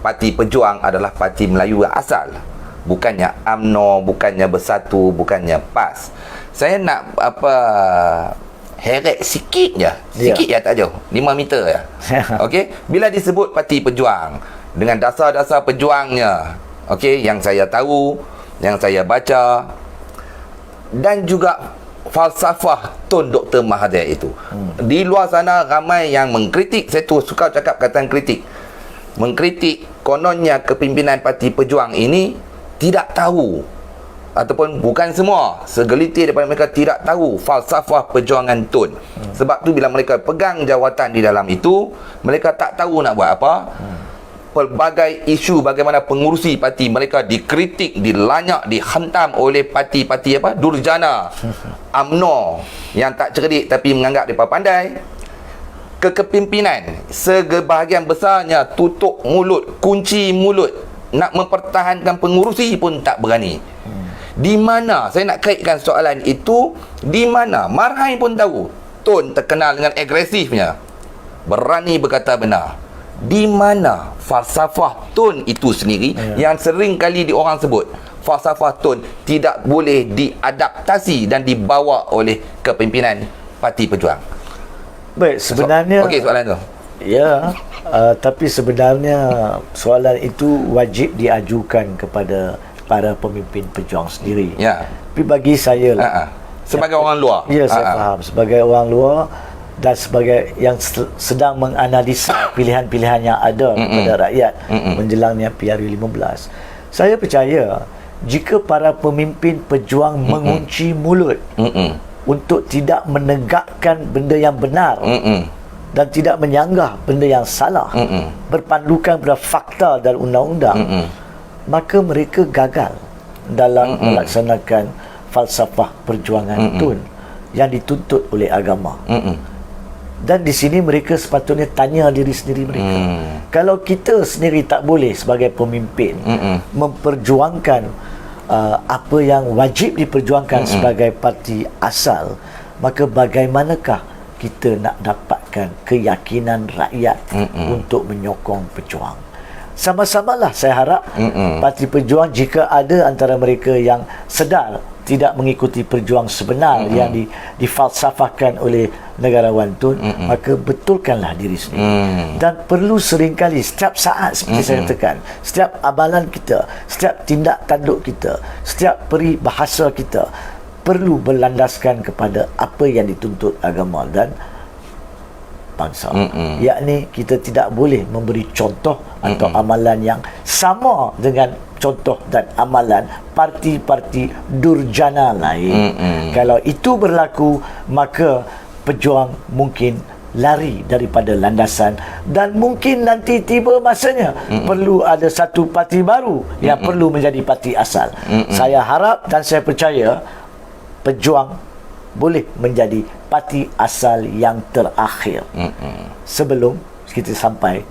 S1: Parti Pejuang adalah Parti Melayu yang asal, bukannya UMNO, bukannya Bersatu, bukannya PAS. Saya nak heret sikit je, tak jauh, 5 meter je. Okey, bila disebut Parti Pejuang dengan dasar-dasar pejuangnya, okey, yang saya tahu, yang saya baca, dan juga falsafah Tun Dr. Mahathir itu. Di luar sana ramai yang mengkritik. Saya tu suka cakap kataan kritik. Mengkritik kononnya kepimpinan Parti Pejuang ini tidak tahu, ataupun bukan semua, segelintir daripada mereka tidak tahu falsafah perjuangan Tun. Sebab tu bila mereka pegang jawatan di dalam itu, mereka tak tahu nak buat apa. Pelbagai isu bagaimana pengurusi parti mereka dikritik, dilanyak, dihantam oleh parti-parti durjana UMNO yang tak cerdik tapi menganggap mereka pandai. Kepimpinan sebahagian besarnya tutup mulut, kunci mulut, nak mempertahankan pengurusi pun tak berani. Di mana, saya nak kaitkan soalan itu, di mana Marhain pun tahu Tun terkenal dengan agresifnya, berani berkata benar. Di mana falsafah Tun itu sendiri yang sering kali diorang sebut falsafah Tun tidak boleh diadaptasi dan dibawa oleh kepimpinan Parti Pejuang?
S2: Baik, sebenarnya
S1: okey, soalan tu.
S2: Ya, tapi sebenarnya soalan itu wajib diajukan kepada para pemimpin pejuang sendiri.
S1: Ya.
S2: Tapi bagi saya lah,
S1: Sebagai orang luar.
S2: Ya, saya faham. Sebagai orang luar dan sebagai yang sedang menganalisa pilihan-pilihan yang ada kepada rakyat menjelangnya PRU15. Saya percaya jika para pemimpin pejuang mengunci mulut untuk tidak menegakkan benda yang benar dan tidak menyanggah benda yang salah, berpandukan pada fakta dan undang-undang, maka mereka gagal dalam melaksanakan falsafah perjuangan TUN yang dituntut oleh agama. Dan di sini mereka sepatutnya tanya diri sendiri mereka. Kalau kita sendiri tak boleh sebagai pemimpin memperjuangkan apa yang wajib diperjuangkan sebagai parti asal, maka bagaimanakah kita nak dapatkan keyakinan rakyat untuk menyokong pejuang? Sama-samalah saya harap parti pejuang, jika ada antara mereka yang sedar tidak mengikuti perjuang sebenar yang difalsafahkan oleh negarawan TUN, maka betulkanlah diri sendiri. Dan perlu seringkali setiap saat, seperti saya katakan, setiap amalan kita, setiap tindak tanduk kita, setiap peribahasa kita perlu berlandaskan kepada apa yang dituntut agama dan bangsa. Yakni kita tidak boleh memberi contoh atau amalan yang sama dengan contoh dan amalan parti-parti durjana lain. Kalau itu berlaku, maka pejuang mungkin lari daripada landasan dan mungkin nanti tiba masanya perlu ada satu parti baru yang perlu menjadi parti asal. Saya harap dan saya percaya pejuang boleh menjadi parti asal yang terakhir sebelum kita sampai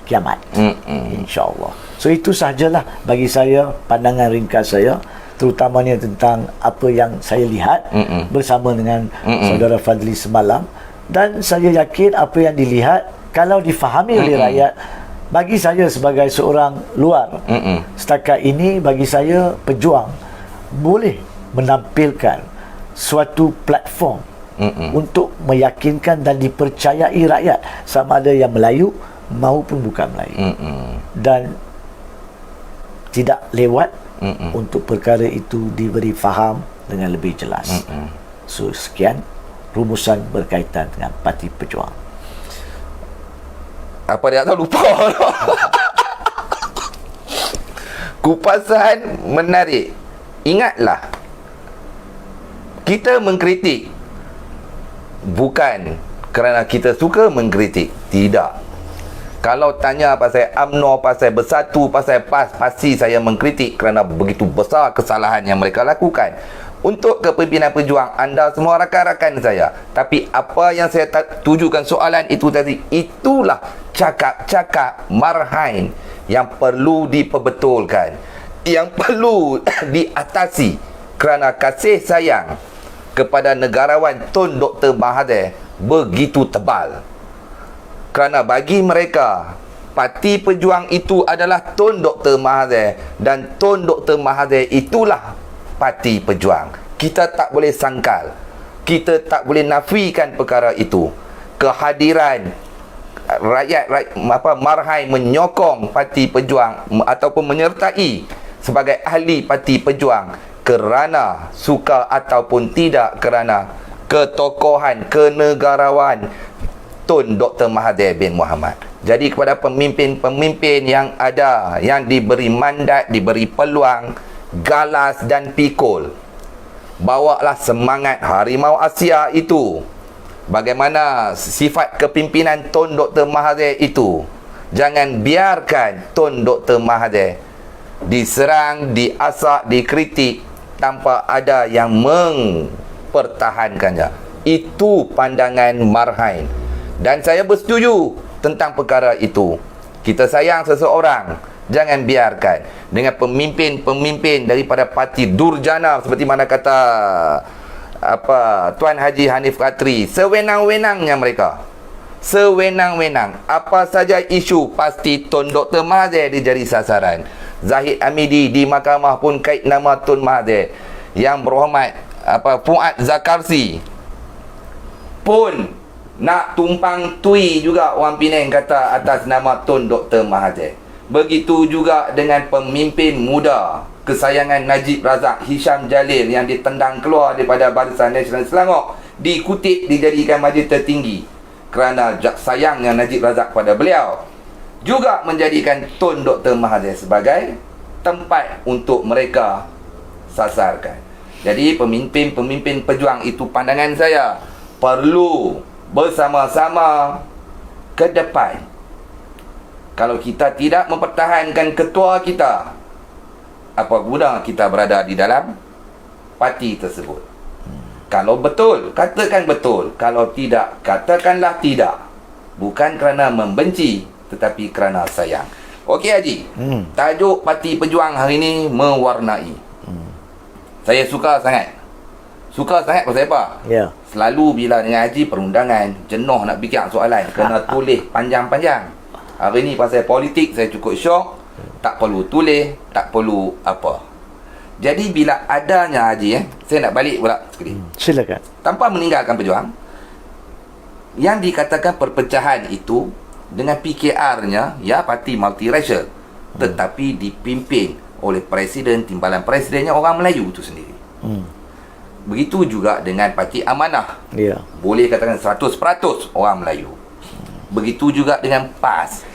S2: kiamat, insya-Allah. So itu sahajalah bagi saya pandangan ringkas saya, terutamanya tentang apa yang saya lihat bersama dengan saudara Fadli semalam. Dan saya yakin apa yang dilihat, kalau difahami oleh rakyat, bagi saya sebagai seorang luar, setakat ini bagi saya pejuang boleh menampilkan suatu platform untuk meyakinkan dan dipercayai rakyat, sama ada yang Melayu maupun bukan Melayu, dan tidak lewat untuk perkara itu diberi faham dengan lebih jelas. So sekian rumusan berkaitan dengan parti pejuang.
S1: Apa dia tahu, lupa. Kupasan menarik. Ingatlah, kita mengkritik bukan kerana kita suka mengkritik. Tidak. Kalau tanya pasal UMNO, pasal Bersatu, pasal PAS, pasti saya mengkritik kerana begitu besar kesalahan yang mereka lakukan. Untuk kepimpinan pejuang, anda semua rakan-rakan saya. Tapi apa yang saya tujukan soalan itu tadi, itulah cakap-cakap marhain yang perlu diperbetulkan, yang perlu diatasi, kerana kasih sayang kepada negarawan Tun Dr. Mahathir begitu tebal. Kerana bagi mereka, parti pejuang itu adalah Tun Dr. Mahathir, dan Tun Dr. Mahathir itulah parti pejuang. Kita tak boleh sangkal, kita tak boleh nafikan perkara itu. Kehadiran rakyat marhain menyokong parti pejuang ataupun menyertai sebagai ahli parti pejuang kerana suka ataupun tidak kerana ketokohan, kenegarawan Tun Dr. Mahathir bin Mohamad. Jadi kepada pemimpin-pemimpin yang ada, yang diberi mandat, diberi peluang, galas dan pikul, bawalah semangat harimau Asia itu. Bagaimana sifat kepimpinan Tun Dr. Mahathir itu. Jangan biarkan Tun Dr. Mahathir diserang, diasak, dikritik tanpa ada yang mempertahankannya. Itu pandangan marhain. Dan saya bersetuju tentang perkara itu. Kita sayang seseorang, jangan biarkan dengan pemimpin-pemimpin daripada parti durjana seperti mana kata Tuan Haji Hanif Khatri, sewenang-wenangnya mereka. Sewenang-wenang. Apa saja isu, pasti Tun Dr. Mahathir dijadi sasaran. Zahid Hamidi di mahkamah pun kait nama Tun Mahathir. Yang berhormat Fuad Zakarsi pun nak tumpang tui juga, orang Penang kata, atas nama Tun Dr. Mahathir. Begitu juga dengan pemimpin muda kesayangan Najib Razak, Hisham Jalil yang ditendang keluar daripada Barisan Nasional Selangor, dikutip dijadikan majlis tertinggi kerana sayangnya Najib Razak pada beliau, juga menjadikan Tun Dr. Mahathir sebagai tempat untuk mereka sasarkan. Jadi pemimpin-pemimpin pejuang itu, pandangan saya, perlu bersama-sama ke depan. Kalau kita tidak mempertahankan ketua kita, apa guna kita berada di dalam parti tersebut? Kalau betul, katakan betul. Kalau tidak, katakanlah tidak. Bukan kerana membenci, tetapi kerana sayang. Okey Haji, tajuk Parti Pejuang hari ini mewarnai. Saya suka sangat. Suka sangat pasal apa?
S2: Ya.
S1: Selalu bila dengan Haji perundangan, jenuh nak fikir soalan, kena tulis panjang-panjang. Hari ni pasal politik saya cukup syok. Tak perlu tulis, tak perlu apa. Jadi bila adanya Haji, saya nak balik pula sekali.
S2: Silakan.
S1: Tanpa meninggalkan pejuang, yang dikatakan perpecahan itu dengan PKR-nya, ya, parti multiracial, tetapi dipimpin oleh presiden, timbalan presidennya orang Melayu itu sendiri. Begitu juga dengan parti Amanah.
S2: Ya.
S1: Boleh katakan 100% orang Melayu. Begitu juga dengan PAS.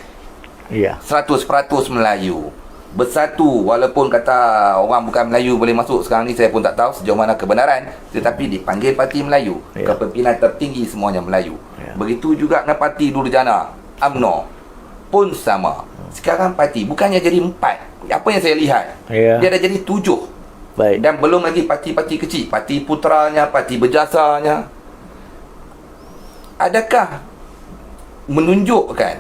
S2: Ya.
S1: 100% Melayu. Bersatu, walaupun kata orang bukan Melayu boleh masuk sekarang ni, saya pun tak tahu sejauh mana kebenaran, tetapi dipanggil Parti Melayu.
S2: Ya.
S1: Kepimpinan tertinggi semuanya Melayu.
S2: Ya.
S1: Begitu juga dengan Parti Durjana, UMNO pun sama. Sekarang parti bukannya jadi 4. Apa yang saya lihat,
S2: Ya.
S1: dia dah jadi 7.
S2: Baik.
S1: Dan belum lagi parti-parti kecil, parti putranya, parti berjasanya. Adakah menunjukkan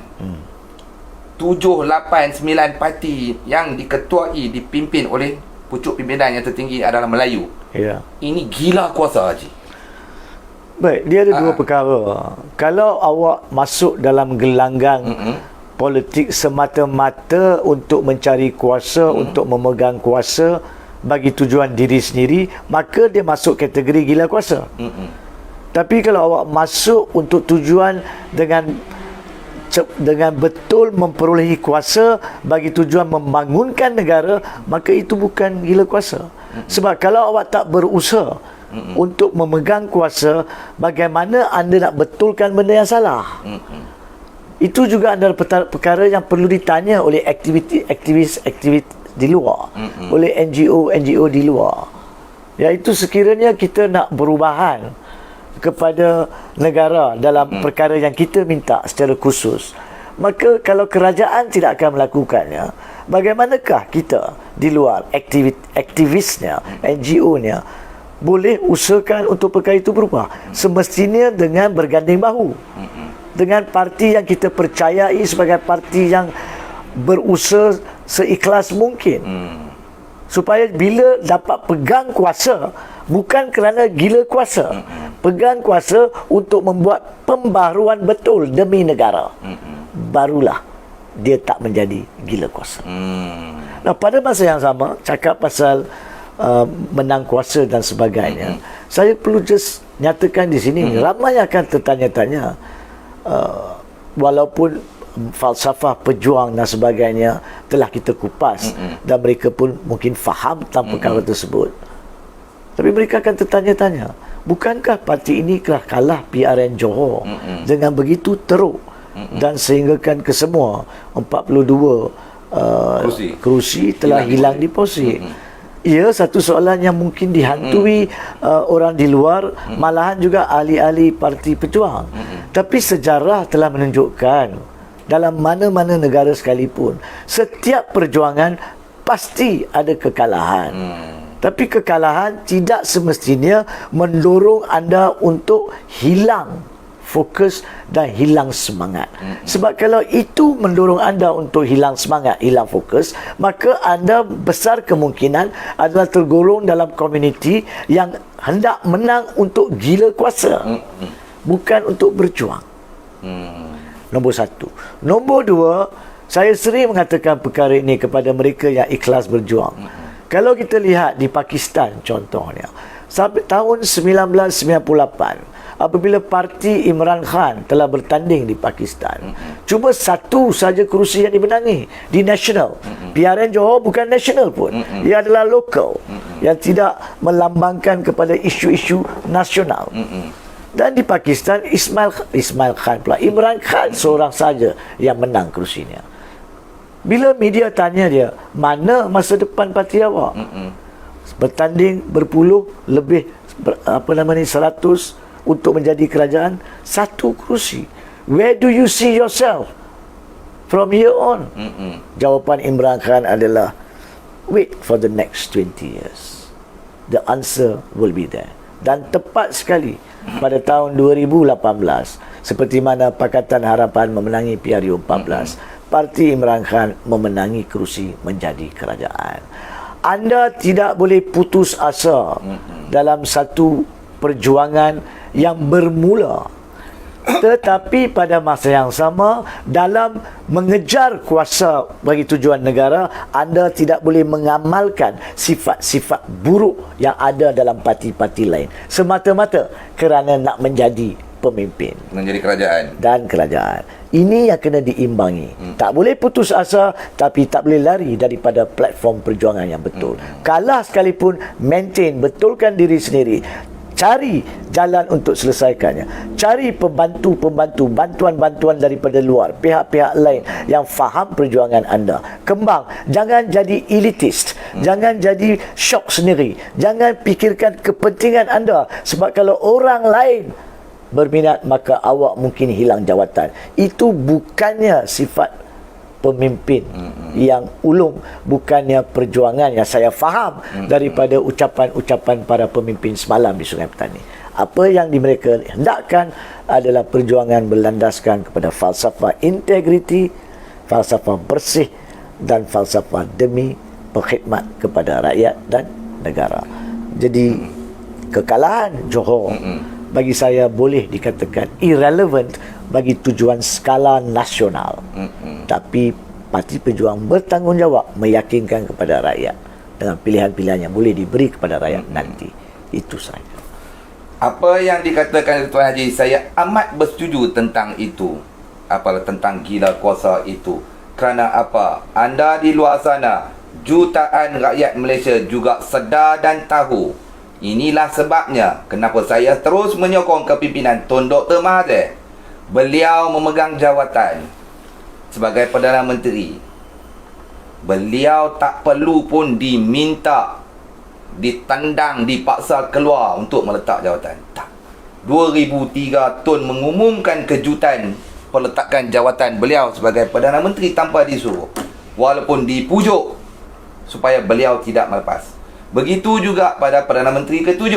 S1: 7, 8, 9 parti yang diketuai, dipimpin oleh pucuk pimpinan yang tertinggi adalah Melayu?
S2: Ya.
S1: Ini gila kuasa, Haji.
S2: Baik, dia ada dua perkara. Kalau awak masuk dalam gelanggang politik semata-mata untuk mencari kuasa, untuk memegang kuasa bagi tujuan diri sendiri, maka dia masuk kategori gila kuasa. Tapi kalau awak masuk untuk tujuan dengan betul memperolehi kuasa bagi tujuan membangunkan negara, maka itu bukan gila kuasa. Sebab kalau awak tak berusaha untuk memegang kuasa, bagaimana anda nak betulkan benda yang salah? Itu juga antara perkara yang perlu ditanya oleh aktivis di luar, oleh NGO di luar. Iaitu sekiranya kita nak perubahan kepada negara dalam perkara yang kita minta secara khusus, maka kalau kerajaan tidak akan melakukannya, bagaimanakah kita di luar, aktivisnya, NGO-nya, boleh usahakan untuk perkara itu berubah? Semestinya dengan berganding bahu dengan parti yang kita percayai sebagai parti yang berusaha seikhlas mungkin, supaya bila dapat pegang kuasa, bukan kerana gila kuasa, pegang kuasa untuk membuat pembaharuan betul demi negara, barulah dia tak menjadi gila kuasa. Nah, pada masa yang sama, cakap pasal menang kuasa dan sebagainya, saya perlu just nyatakan di sini, ramai akan tertanya-tanya, walaupun falsafah pejuang dan sebagainya telah kita kupas, dan mereka pun mungkin faham tentang perkara tersebut, tapi mereka akan tertanya-tanya, bukankah parti ini telah kalah PRN Johor dengan begitu teruk, dan sehinggakan ke semua 42 kerusi telah hilang deposit. Ia satu soalan yang mungkin dihantui orang di luar, malahan juga ahli-ahli parti pejuang. Tapi sejarah telah menunjukkan, dalam mana-mana negara sekalipun, setiap perjuangan pasti ada kekalahan. Tapi kekalahan tidak semestinya mendorong anda untuk hilang fokus dan hilang semangat. Sebab kalau itu mendorong anda untuk hilang semangat, hilang fokus, maka anda besar kemungkinan adalah tergolong dalam komuniti yang hendak menang untuk gila kuasa, bukan untuk berjuang. Nombor satu. Nombor dua, saya sering mengatakan perkara ini kepada mereka yang ikhlas berjuang. Kalau kita lihat di Pakistan contohnya, sampai tahun 1998, apabila parti Imran Khan telah bertanding di Pakistan, cuma satu saja kerusi yang dimenangi di nasional. PRN Johor bukan nasional pun, ia adalah lokal yang tidak melambangkan kepada isu-isu nasional. Dan di Pakistan Ismail Khan pula, Imran Khan seorang saja yang menang kerusinya. Bila media tanya dia, mana masa depan parti awak? Bertanding berpuluh lebih 100 untuk menjadi kerajaan, satu kerusi. Where do you see yourself from here on? Jawapan Imran Khan adalah, wait for the next 20 years. The answer will be there. Dan tepat sekali pada tahun 2018, seperti mana Pakatan Harapan memenangi PRU 14, parti Imran Khan memenangi kerusi menjadi kerajaan. Anda tidak boleh putus asa dalam satu perjuangan yang bermula, tetapi pada masa yang sama dalam mengejar kuasa bagi tujuan negara, anda tidak boleh mengamalkan sifat-sifat buruk yang ada dalam parti-parti lain semata-mata kerana nak menjadi pemimpin,
S1: menjadi kerajaan
S2: dan kerajaan. Ini yang kena diimbangi. Tak boleh putus asa, tapi tak boleh lari daripada platform perjuangan yang betul. Kalah sekalipun, maintain, betulkan diri sendiri. Cari jalan untuk selesaikannya. Cari pembantu-pembantu, bantuan-bantuan daripada luar, pihak-pihak lain yang faham perjuangan anda. Kembang. Jangan jadi elitist. Jangan jadi syok sendiri. Jangan fikirkan kepentingan anda. Sebab kalau orang lain berminat, maka awak mungkin hilang jawatan. Itu bukannya sifat pemimpin yang ulung, bukannya perjuangan yang saya faham daripada ucapan-ucapan para pemimpin semalam di Sungai Petani. Apa yang mereka hendakkan adalah perjuangan berlandaskan kepada falsafah integriti, falsafah bersih dan falsafah demi berkhidmat kepada rakyat dan negara. Jadi kekalahan Johor bagi saya boleh dikatakan irrelevant bagi tujuan skala nasional. Tapi Parti Pejuang bertanggungjawab meyakinkan kepada rakyat dengan pilihan-pilihan yang boleh diberi kepada rakyat nanti. Itu saja.
S1: Apa yang dikatakan Tuan Haji, saya amat bersetuju tentang itu. Apalah tentang gila kuasa itu. Kerana apa? Anda di luar sana, jutaan rakyat Malaysia juga sedar dan tahu. Inilah sebabnya kenapa saya terus menyokong kepimpinan Tun Dr. Mahathir. Beliau memegang jawatan sebagai Perdana Menteri. Beliau tak perlu pun diminta, ditendang, dipaksa keluar untuk meletak jawatan. Tak. 2003 Tun mengumumkan kejutan peletakan jawatan beliau sebagai Perdana Menteri tanpa disuruh. Walaupun dipujuk supaya beliau tidak melepas. Begitu juga pada Perdana Menteri ke-7.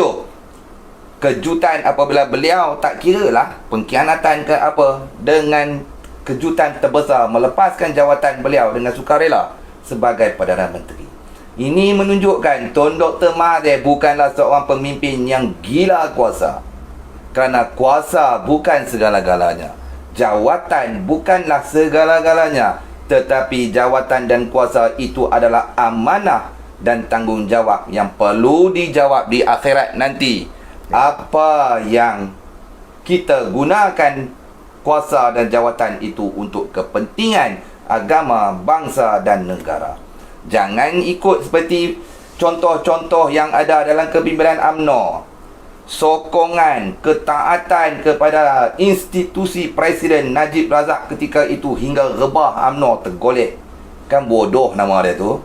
S1: Kejutan apabila beliau tak kiralah pengkhianatan ke apa, dengan kejutan terbesar melepaskan jawatan beliau dengan sukarela sebagai Perdana Menteri. Ini menunjukkan Tun Dr. Mahathir bukanlah seorang pemimpin yang gila kuasa. Kerana kuasa bukan segala-galanya. Jawatan bukanlah segala-galanya. Tetapi jawatan dan kuasa itu adalah amanah dan tanggungjawab yang perlu dijawab di akhirat nanti. Apa yang kita gunakan kuasa dan jawatan itu untuk kepentingan agama, bangsa dan negara. Jangan ikut seperti contoh-contoh yang ada dalam kepimpinan UMNO. Sokongan, ketaatan kepada institusi Presiden Najib Razak ketika itu hingga rebah UMNO tergolek. Kan bodoh nama dia tu.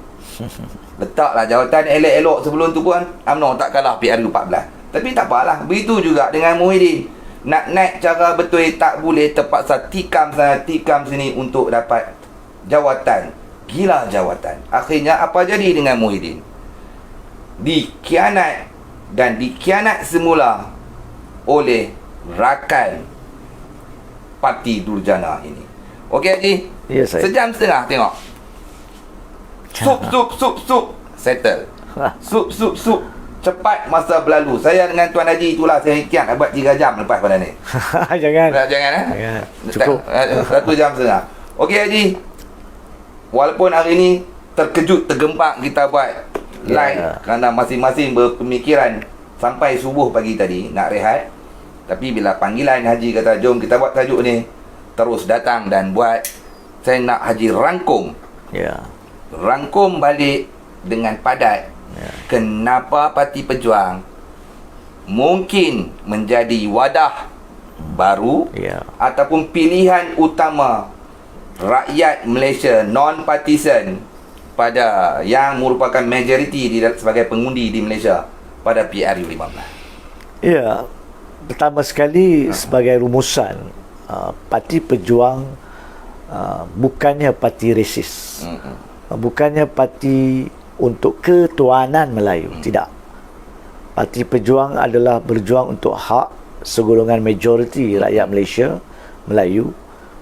S1: Letaklah jawatan elok-elok sebelum tu pun UMNO tak kalah PRU 14. Tapi tak apalah. Begitu juga dengan Muhyiddin. Nak naik cara betul tak boleh, terpaksa tikam sana tikam sini untuk dapat jawatan. Gila jawatan. Akhirnya apa jadi dengan Muhyiddin? Dikhianat, dan dikhianat semula oleh rakan Parti Durjana ini. Okey Haji?
S2: Ya, saya.
S1: Sejam setengah tengok. Sup settle. Sup cepat masa berlalu. Saya dengan Tuan Haji itulah saya kiat buat 3 jam lepas pada ni.
S2: Jangan.
S1: Jangan
S2: Cukup.
S1: 1 jam setengah. Okey Haji. Walaupun hari ni terkejut, tergempak kita buat live kerana masing-masing berpemikiran sampai subuh pagi tadi nak rehat. Tapi bila panggilan Haji kata jom kita buat tajuk ni, terus datang dan buat. Saya nak Haji rangkum balik dengan padat kenapa Parti Pejuang mungkin menjadi wadah baru ataupun pilihan utama rakyat Malaysia non-partisan pada yang merupakan majoriti sebagai pengundi di Malaysia pada PRU 15.
S2: Ya, pertama sekali sebagai rumusan, Parti Pejuang bukannya parti resis, bukannya parti untuk ketuanan Melayu, tidak. Parti Pejuang adalah berjuang untuk hak segolongan majoriti rakyat Malaysia Melayu,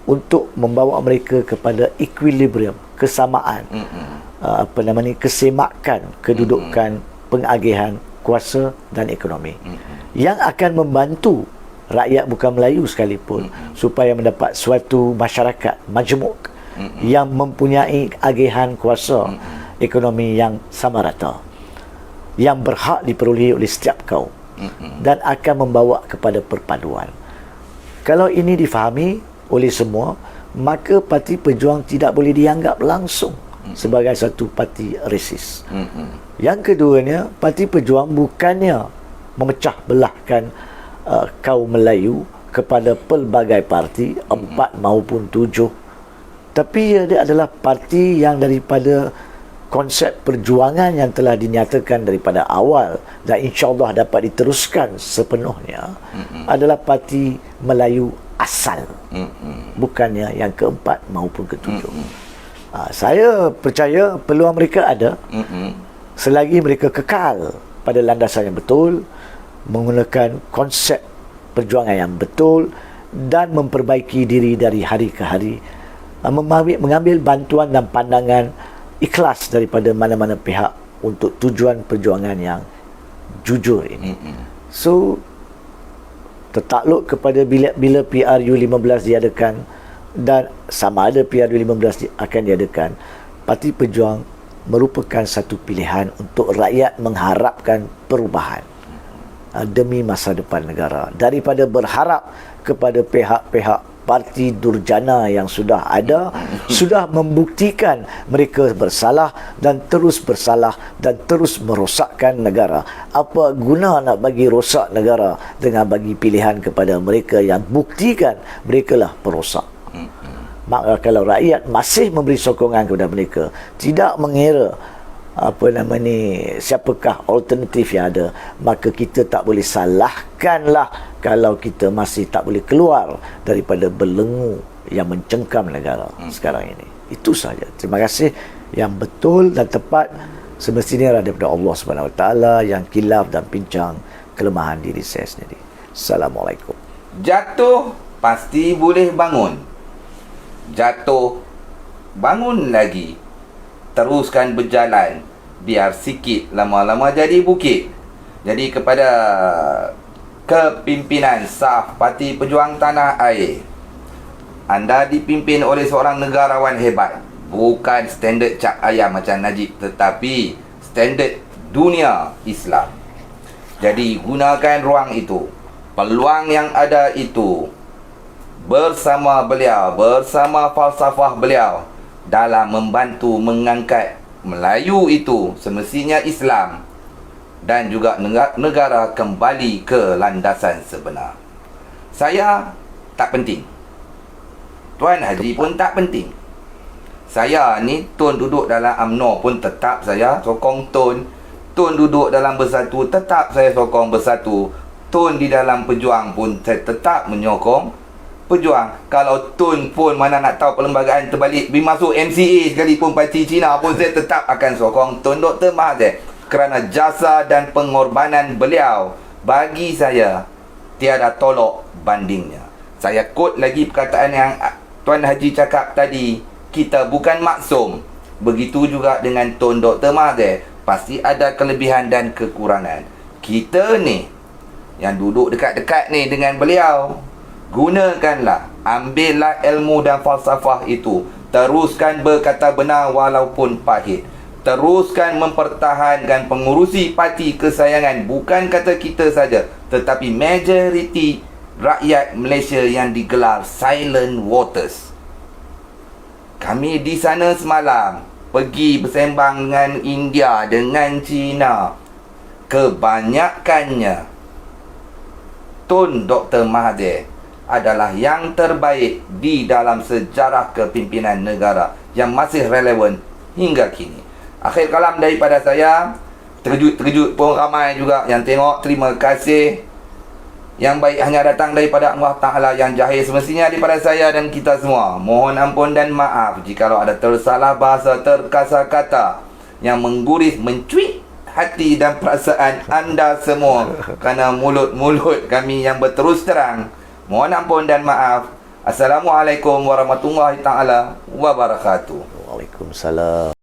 S2: untuk membawa mereka kepada equilibrium, kesamaan, kesemakan kedudukan, pengagihan kuasa dan ekonomi, yang akan membantu rakyat bukan Melayu sekalipun supaya mendapat suatu masyarakat majmuk yang mempunyai agihan kuasa ekonomi yang sama rata, yang berhak diperolehi oleh setiap kaum, dan akan membawa kepada perpaduan. Kalau ini difahami oleh semua, maka Parti Pejuang tidak boleh dianggap langsung sebagai satu parti resis. Yang keduanya, Parti Pejuang bukannya memecah belahkan kaum Melayu kepada pelbagai parti, 4 maupun 7, tapi dia adalah parti yang daripada konsep perjuangan yang telah dinyatakan daripada awal dan insya-Allah dapat diteruskan sepenuhnya, adalah parti Melayu asal, bukannya yang keempat maupun ketujuh. Saya percaya peluang mereka ada selagi mereka kekal pada landasan yang betul, menggunakan konsep perjuangan yang betul, dan memperbaiki diri dari hari ke hari, mengambil bantuan dan pandangan ikhlas daripada mana-mana pihak untuk tujuan perjuangan yang jujur ini. So, tertakluk kepada bila PRU 15 diadakan dan sama ada PRU 15 akan diadakan, Parti Pejuang merupakan satu pilihan untuk rakyat mengharapkan perubahan demi masa depan negara, daripada berharap kepada pihak-pihak parti durjana yang sudah ada, sudah membuktikan mereka bersalah dan terus bersalah dan terus merosakkan negara. Apa guna nak bagi rosak negara dengan bagi pilihan kepada mereka yang buktikan mereka lah perosak? Maka kalau rakyat masih memberi sokongan kepada mereka, tidak mengira siapakah alternatif yang ada, maka kita tak boleh salahkanlah kalau kita masih tak boleh keluar daripada belenggu yang mencengkam negara sekarang ini. Itu saja. Terima kasih. Yang betul dan tepat semestinya daripada Allah Subhanahu Wa Taala, yang kilaf dan pincang kelemahan diri saya sendiri. Assalamualaikum.
S1: Jatuh pasti boleh bangun. Jatuh, bangun lagi. Teruskan berjalan, biar sikit lama-lama jadi bukit. Jadi kepada kepimpinan saf Parti Pejuang Tanah Air, anda dipimpin oleh seorang negarawan hebat, bukan standard cap ayam macam Najib, tetapi standard dunia Islam. Jadi gunakan ruang itu, peluang yang ada itu, bersama beliau, bersama falsafah beliau, dalam membantu mengangkat Melayu itu, semestinya Islam, dan juga negara kembali ke landasan sebenar. Saya tak penting, Tuan Haji pun tak penting. Saya ni Tun duduk dalam UMNO pun tetap saya sokong Tun. Tun duduk dalam Bersatu, tetap saya sokong Bersatu. Tun di dalam Pejuang pun saya tetap menyokong Pejuang. Kalau Tun pun mana nak tahu perlembagaan terbalik masuk MCA sekalipun parti Cina pun, saya tetap akan sokong Tun Dr. Mahathir, kerana jasa dan pengorbanan beliau bagi saya tiada tolok bandingnya. Saya quote lagi perkataan yang Tuan Haji cakap tadi, kita bukan maksum. Begitu juga dengan Tun Dr. Mahathir, pasti ada kelebihan dan kekurangan. Kita ni yang duduk dekat-dekat ni dengan beliau, gunakanlah, ambillah ilmu dan falsafah itu, teruskan berkata benar walaupun pahit, teruskan mempertahankan pengurusi parti kesayangan, bukan kata kita saja tetapi majoriti rakyat Malaysia yang digelar Silent Waters. Kami di sana semalam pergi bersembang dengan India, dengan China. Kebanyakannya Tun Dr. Mahathir adalah yang terbaik di dalam sejarah kepimpinan negara yang masih relevan hingga kini. Akhir kalam daripada saya. Terkejut-terkejut pun ramai juga yang tengok. Terima kasih. Yang baik hanya datang daripada Allah Ta'ala, yang jahil semestinya daripada saya dan kita semua. Mohon ampun dan maaf jikalau ada tersalah bahasa, terkasar kata yang mengguris, mencuit hati dan perasaan anda semua kerana mulut-mulut kami yang berterus terang. Mohon ampun dan maaf. Assalamualaikum warahmatullahi ta'ala wabarakatuh.
S2: Waalaikumsalam.